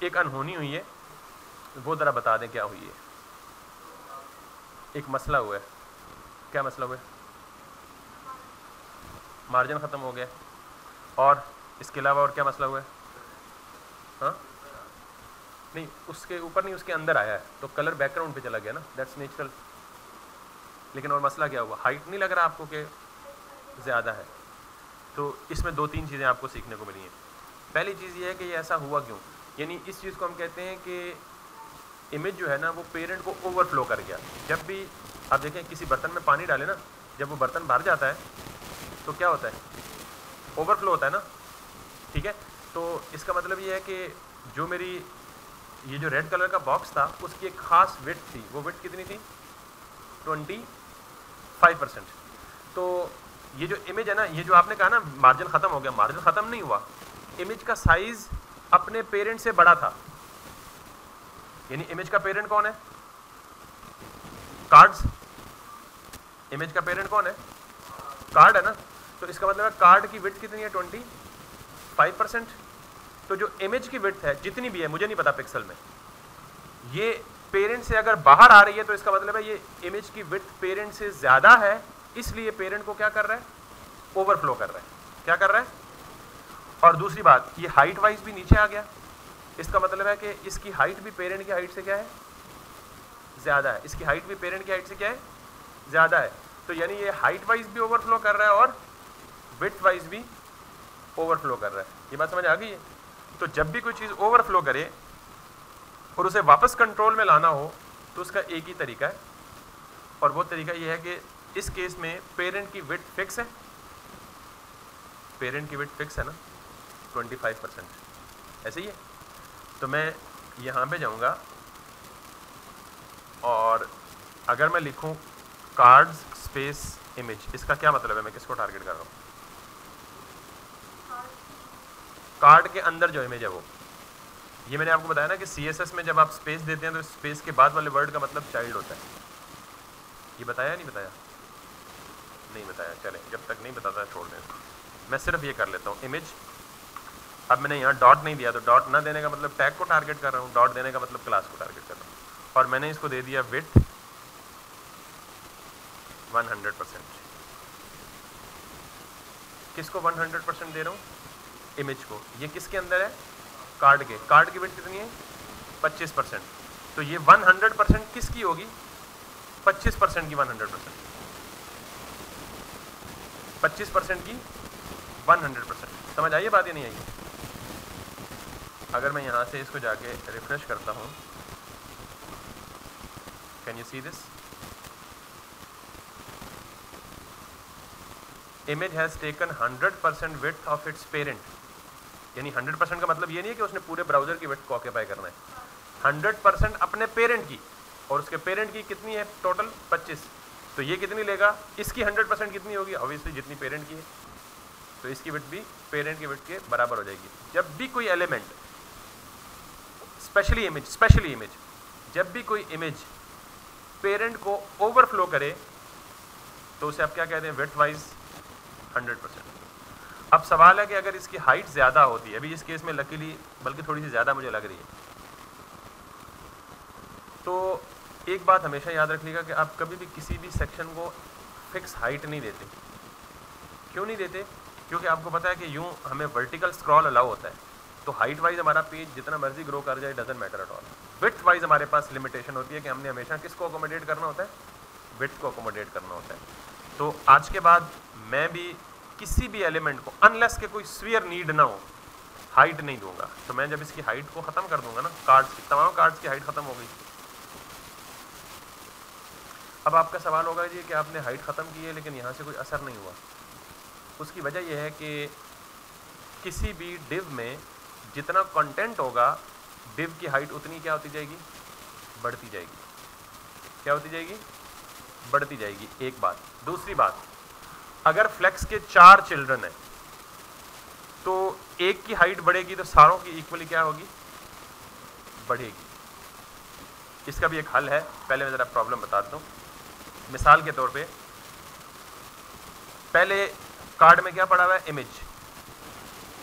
Speaker 1: एक अनहोनी हुई है, वो ज़रा बता दें क्या हुई है। एक मसला हुआ है। क्या मसला हुआ है? मार्जिन ख़त्म हो गया। और इसके अलावा और क्या मसला हुआ है? हाँ नहीं, उसके ऊपर नहीं, उसके अंदर आया है तो कलर बैकग्राउंड पे चला गया ना, दैट्स नेचुरल। लेकिन और मसला क्या हुआ? हाइट नहीं लग रहा आपको कि ज़्यादा है? तो इसमें 2-3 चीज़ें आपको सीखने को मिली हैं। पहली चीज़ ये है कि ये ऐसा हुआ क्यों, यानी इस चीज़ को हम कहते हैं कि इमेज जो है ना वो पेरेंट को ओवरफ्लो कर गया। जब भी आप देखें किसी बर्तन में पानी डालें ना, जब वो बर्तन भर जाता है तो क्या होता है? ओवरफ्लो होता है ना। ठीक है, तो इसका मतलब ये है कि जो मेरी ये जो रेड कलर का बॉक्स था उसकी एक ख़ास विड्थ थी। वो विड्थ कितनी थी? 25%। तो ये जो इमेज है ना, ये जो आपने कहा ना मार्जिन ख़त्म हो गया, मार्जिन ख़त्म नहीं हुआ, इमेज का साइज़ अपने पेरेंट से बड़ा था। यानी इमेज का पेरेंट कौन है? कार्ड्स। इमेज का पेरेंट कौन है? कार्ड है ना। तो इसका मतलब है कार्ड की विड्थ कितनी है? 25%। तो जो इमेज की विड्थ है जितनी भी है, मुझे नहीं पता पिक्सल में, ये पेरेंट से अगर बाहर आ रही है तो इसका मतलब है ये इमेज की विड्थ पेरेंट से ज़्यादा है, इसलिए पेरेंट को क्या कर रहा है? ओवरफ्लो कर रहा है। क्या कर रहा है? और दूसरी बात, ये हाइट वाइज भी नीचे आ गया। इसका मतलब है कि इसकी हाइट भी पेरेंट की हाइट से क्या है? ज़्यादा है। इसकी हाइट भी पेरेंट की हाइट से क्या है? ज़्यादा है। तो यानी ये हाइट वाइज भी ओवरफ्लो कर रहा है और विड्थ वाइज भी ओवरफ्लो कर रहा है। ये बात समझ आ गई है? तो जब भी कोई चीज़ ओवरफ्लो करे और उसे वापस कंट्रोल में लाना हो तो उसका एक ही तरीका है, और वो तरीका ये है कि इस केस में पेरेंट की विड्थ फिक्स है। पेरेंट की विड्थ फिक्स है ना, 25%। ऐसे ही है। तो मैं यहाँ पे जाऊँगा और अगर मैं लिखूँ कार्ड्स स्पेस इमेज, इसका क्या मतलब है? मैं किसको टारगेट कर रहा हूँ? कार्ड के अंदर जो इमेज है वो। ये मैंने आपको बताया ना कि CSS में जब आप स्पेस देते हैं तो स्पेस के बाद वाले वर्ड का मतलब चाइल्ड होता है। ये बताया नहीं बताया? नहीं बताया, चलें जब तक नहीं बताता छोड़ दें। मैं सिर्फ ये कर लेता हूँ इमेज। अब मैंने यहाँ डॉट नहीं दिया, तो डॉट ना देने का मतलब टैग को टारगेट कर रहा हूँ, डॉट देने का मतलब क्लास को टारगेट कर रहा हूँ। और मैंने इसको दे दिया विड्थ 100%। किसको 100% दे रहा हूँ? इमेज को। ये किसके अंदर है? कार्ड के। कार्ड की विड्थ कितनी है? 25%। तो ये 100% किसकी होगी? 25% की 100%। 25% की 100%। समझ आई बात या नहीं आई? अगर मैं यहाँ से इसको जाके रिफ्रेश करता हूँ, can you see this? Image has taken 100% width of its parent. यानी 100% का मतलब ये नहीं है कि उसने पूरे ब्राउजर की विड्थ को ऑक्यूपाई करना है, 100% अपने पेरेंट की। और उसके पेरेंट की कितनी है टोटल? 25। तो ये कितनी लेगा? इसकी 100% कितनी होगी? ऑब्वियसली जितनी पेरेंट की है। तो इसकी विड्थ भी पेरेंट की विड्थ के बराबर हो जाएगी। जब भी कोई एलिमेंट, स्पेशली इमेज, जब भी कोई इमेज पेरेंट को ओवरफ्लो करे तो उसे आप क्या कहते हैं? Width wise 100%। अब सवाल है कि अगर इसकी हाइट ज़्यादा होती है, अभी इस केस में लकीली बल्कि थोड़ी सी ज़्यादा मुझे लग रही है, तो एक बात हमेशा याद रखिएगा कि आप कभी भी किसी भी सेक्शन को फिक्स हाइट नहीं देते। क्यों नहीं देते? क्योंकि आपको पता है कि यूं हमें वर्टिकल स्क्रॉल अलाउ होता है, तो हाइट वाइज हमारा पेज जितना मर्जी ग्रो कर जाए doesn't matter at all. Width wise हमारे पास लिमिटेशन होती है कि हमने हमेशा किसको अकोमोडेट करना होता है? विड्थ को अकोमोडेट करना होता है। तो आज के बाद मैं भी किसी भी एलिमेंट को, अनलेस के कोई स्फीयर नीड ना हो, हाइट नहीं दूंगा। तो मैं जब इसकी हाइट को ख़त्म कर दूंगा ना, कार्ड्स की, तमाम कार्ड्स की हाइट ख़त्म हो गई। अब आपका सवाल होगा जी कि आपने हाइट ख़त्म की है लेकिन यहाँ से कोई असर नहीं हुआ। उसकी वजह यह है कि किसी भी डिव में जितना कंटेंट होगा, डिव की हाइट उतनी क्या होती जाएगी? बढ़ती जाएगी। क्या होती जाएगी? बढ़ती जाएगी। एक बात। दूसरी बात, अगर फ्लेक्स के 4 चिल्ड्रन हैं तो एक की हाइट बढ़ेगी तो सारों की इक्वली क्या होगी? बढ़ेगी। इसका भी एक हल है, पहले मैं ज़रा प्रॉब्लम बताता हूँ। मिसाल के तौर पे, पहले कार्ड में क्या पड़ा हुआ है? इमेज।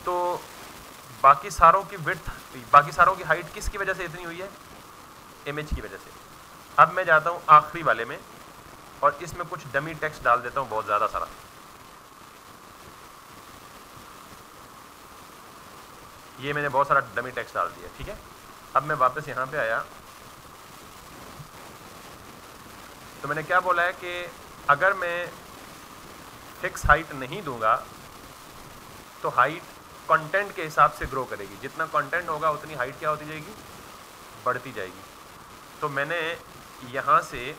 Speaker 1: तो बाकी सारों की विड्थ, बाकी सारों की हाइट किसकी वजह से इतनी हुई है? इमेज की वजह से। अब मैं जाता हूँ आखिरी वाले में और इसमें कुछ डमी टेक्स्ट डाल देता हूँ, बहुत ज़्यादा सारा। ये मैंने बहुत सारा डमी टेक्स्ट डाल दिया, ठीक है। अब मैं वापस यहाँ पे आया तो मैंने क्या बोला है कि अगर मैं फिक्स हाइट नहीं दूंगा तो हाइट कंटेंट के हिसाब से ग्रो करेगी। जितना कंटेंट होगा उतनी हाइट क्या होती जाएगी? बढ़ती जाएगी। तो मैंने यहाँ से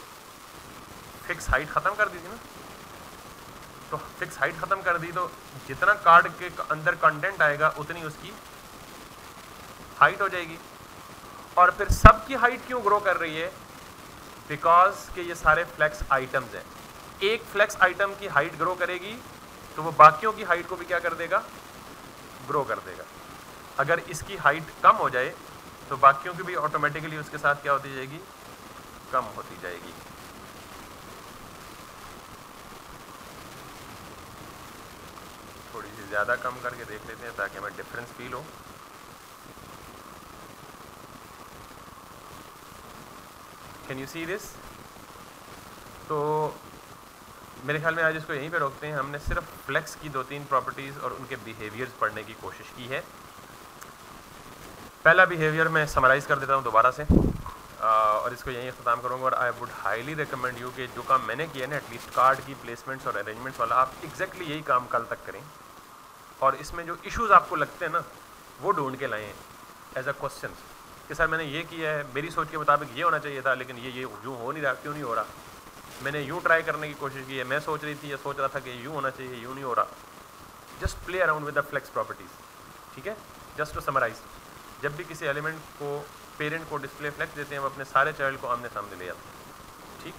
Speaker 1: फिक्स हाइट ख़त्म कर दी थी ना, तो फिक्स हाइट ख़त्म कर दी तो जितना कार्ड के अंदर कंटेंट आएगा उतनी उसकी हाइट हो जाएगी। और फिर सब की हाइट क्यों ग्रो कर रही है? बिकॉज के ये सारे फ्लेक्स आइटम्स हैं। एक फ्लेक्स आइटम की हाइट ग्रो करेगी तो वो बाकियों की हाइट को भी क्या कर देगा? ग्रो कर देगा। अगर इसकी हाइट कम हो जाए तो बाकियों की भी ऑटोमेटिकली उसके साथ क्या होती जाएगी? कम होती जाएगी। थोड़ी सी ज़्यादा कम करके देख लेते हैं ताकि हमें डिफरेंस फील हो। Can you see this? तो मेरे ख्याल में आज इसको यहीं पे रोकते हैं। हमने सिर्फ फ्लेक्स की 2-3 प्रॉपर्टीज़ और उनके बिहेवियर्स पढ़ने की कोशिश की है। पहला बिहेवियर मैं समराइज़ कर देता हूँ दोबारा से और इसको यहीं ख़त्म करूँगा। और I would highly recommend you कि जो काम मैंने किया ना, एटलीस्ट कार्ड की प्लेसमेंट्स और अरेंजमेंट्स वाला, आप एग्जैक्टली यही काम कल तक करें। और इसमें जो इश्यूज़ आपको लगते हैं ना, वो ढूंढ के लाएँ एज अ क्वेश्चन कि सर मैंने ये किया है, मेरी सोच के मुताबिक ये होना चाहिए था, लेकिन ये यूँ हो नहीं रहा, क्यों नहीं हो रहा? मैंने यूँ ट्राई करने की कोशिश की है, मैं सोच रही थी या सोच रहा था कि यूँ होना चाहिए, यूँ नहीं हो रहा। Just play around with the flex properties, ठीक है। जस्ट टू समराइज, जब भी किसी एलिमेंट को पेरेंट को डिस्प्ले फ्लेक्स देते हैं, वो अपने सारे चाइल्ड को आमने सामने ले जाते हैं, ठीक।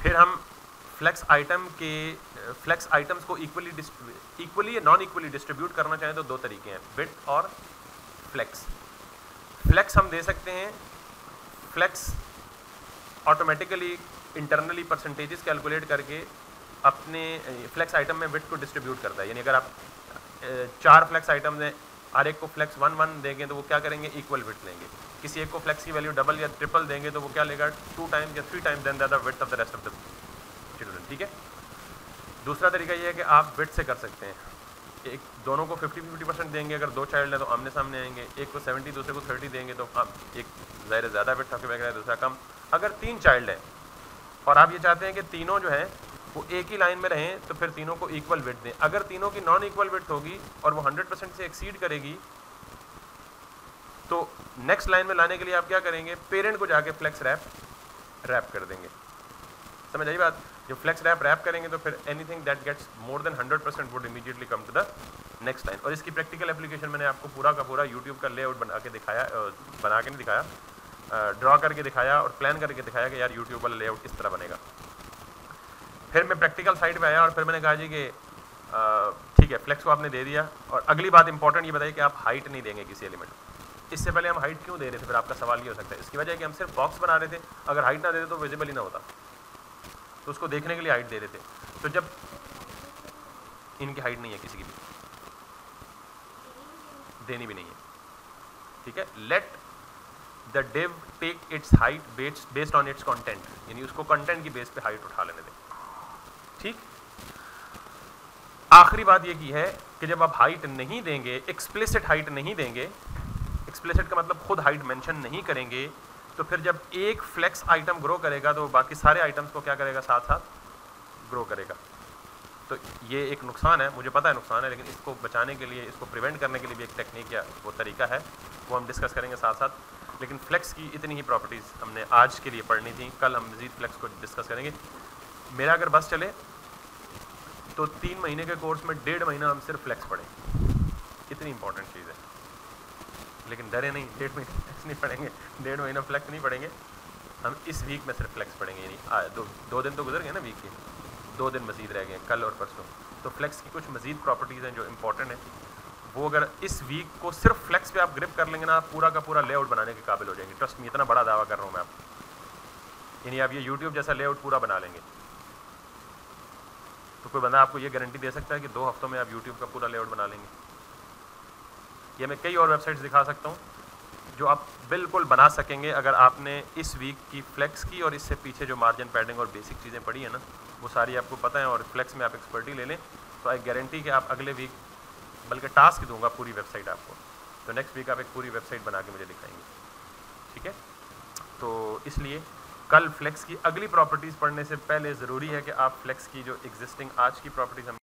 Speaker 1: फिर हम फ्लेक्स आइटम्स को इक्वली या नॉन इक्वली डिस्ट्रीब्यूट करना चाहें तो 2 तरीके हैं, विड्थ और फ्लेक्स। फ्लेक्स हम दे सकते हैं, flex automatically internally percentages calculate करके अपने फ्लेक्स आइटम में विड्थ को डिस्ट्रीब्यूट करता है। यानी अगर आप 4 फ्लेक्स आइटम्स हैं, हर एक को फ्लेक्स 1 देंगे तो वो क्या करेंगे, इक्वल विड्थ लेंगे। किसी एक को फ्लेक्स की वैल्यू डबल या ट्रिपल देंगे तो वो क्या लेगा, 2 टाइम्स या 3 times then the width of the rest of the children. ठीक है। दूसरा तरीका ये है कि आप विड्थ से कर सकते हैं। एक दोनों को 50-50% देंगे, अगर 2 चाइल्ड है तो आमने सामने आएंगे, एक को 70 दूसरे को 30 देंगे तो आप एक ज़ाहिर ज़्यादा विड्थ ऑक्यूपाई करेगा, दूसरा कम। अगर 3 चाइल्ड है और आप ये चाहते हैं कि तीनों जो है वो एक ही लाइन में रहें तो फिर तीनों को इक्वल विड्थ दें। अगर तीनों की नॉन इक्वल विड्थ होगी और वो 100% से एक्सीड करेगी तो नेक्स्ट लाइन में लाने के लिए आप क्या करेंगे, पेरेंट को जाके फ्लेक्स रैप कर देंगे। समझ आई बात। जब फ्लेक्स रैप करेंगे तो फिर anything that gets more than 100% would immediately come to the next line. और इसकी प्रैक्टिकल एप्लीकेशन मैंने आपको पूरा का पूरा यूट्यूब का लेआउट बना के नहीं दिखाया, ड्रॉ करके दिखाया और प्लान करके दिखाया कि यार यूट्यूब वाला लेआउट इस तरह बनेगा। फिर मैं प्रैक्टिकल साइड पे आया और फिर मैंने कहा जी कि ठीक है, फ्लेक्स को आपने दे दिया। और अगली बात इंपॉर्टेंट ये बताइए कि आप हाइट नहीं देंगे किसी एलिमेंट को। इससे पहले हम हाइट क्यों दे रहे थे, फिर आपका सवाल ये हो सकता है। इसकी वजह है कि हम सिर्फ बॉक्स बना रहे थे, अगर हाइट ना देते तो विजिबल ही ना होता, तो उसको देखने के लिए हाइट दे रहे थे। तो जब इनकी हाइट नहीं है किसी की भी, देनी भी नहीं है, ठीक है। Let the div take its height based on its content, यानी उसको कंटेंट की बेस पे हाइट उठा लेने दें। ठीक। आखिरी बात ये की है कि जब आप हाइट नहीं देंगे, एक्सप्लिसिट हाइट नहीं देंगे, एक्सप्लिसिट का मतलब खुद हाइट मेंशन नहीं करेंगे, तो फिर जब एक फ्लेक्स आइटम ग्रो करेगा तो बाकी सारे आइटम्स को क्या करेगा, साथ साथ ग्रो करेगा। तो ये एक नुकसान है, मुझे पता है नुकसान है, लेकिन इसको बचाने के लिए, इसको प्रिवेंट करने के लिए भी एक टेक्निक या वो तरीका है, वो हम डिस्कस करेंगे साथ साथ। लेकिन फ्लेक्स की इतनी ही प्रॉपर्टीज़ हमने आज के लिए पढ़नी थी, कल हम मज़ीद फ्लेक्स को डिस्कस करेंगे। मेरा अगर बस चले तो 3 महीने के कोर्स में 1.5 महीना हम सिर्फ फ्लेक्स पढ़ें, इतनी इंपॉर्टेंट चीज़ है। लेकिन डरे नहीं, 1.5 महीना फ्लेक्स नहीं पढ़ेंगे, 1.5 महीना फ्लेक्स नहीं पढ़ेंगे हम। इस वीक में सिर्फ फ्लेक्स पढ़ेंगे, यानी दो दिन तो गुजर गए ना वीक के, 2 दिन मजीद रह गए, कल और परसों। तो फ्लेक्स की कुछ मजीद प्रॉपर्टीज़ हैं जो इंपॉर्टेंट है, वो अगर इस वीक को सिर्फ फ्लेक्स पे आप ग्रिप कर लेंगे ना, आप पूरा का पूरा लेआउट बनाने के काबिल हो जाएंगे। ट्रस्ट में, इतना बड़ा दावा कर रहा हूँ मैं आपको। यानी आप ये यूट्यूब जैसा लेआउट पूरा बना लेंगे। तो कोई बंदा आपको ये गारंटी दे सकता है कि 2 हफ्तों में आप यूट्यूब का पूरा लेआउट बना लेंगे? ये मैं कई और वेबसाइट्स दिखा सकता हूँ जो आप बिल्कुल बना सकेंगे अगर आपने इस वीक की फ्लेक्स की और इससे पीछे जो मार्जिन पैडिंग और बेसिक चीज़ें पढ़ी है ना, वो सारी आपको पता है, और फ्लेक्स में आप एक्सपर्टी ले लें तो आई गारंटी कि आप अगले वीक, बल्कि टास्क दूंगा पूरी वेबसाइट आपको, तो नेक्स्ट वीक आप एक पूरी वेबसाइट बना के मुझे दिखाएंगे। ठीक है। तो इसलिए कल फ्लेक्स की अगली प्रॉपर्टीज़ पढ़ने से पहले ज़रूरी है कि आप फ्लेक्स की जो एग्जिस्टिंग आज की प्रॉपर्टीज़ हम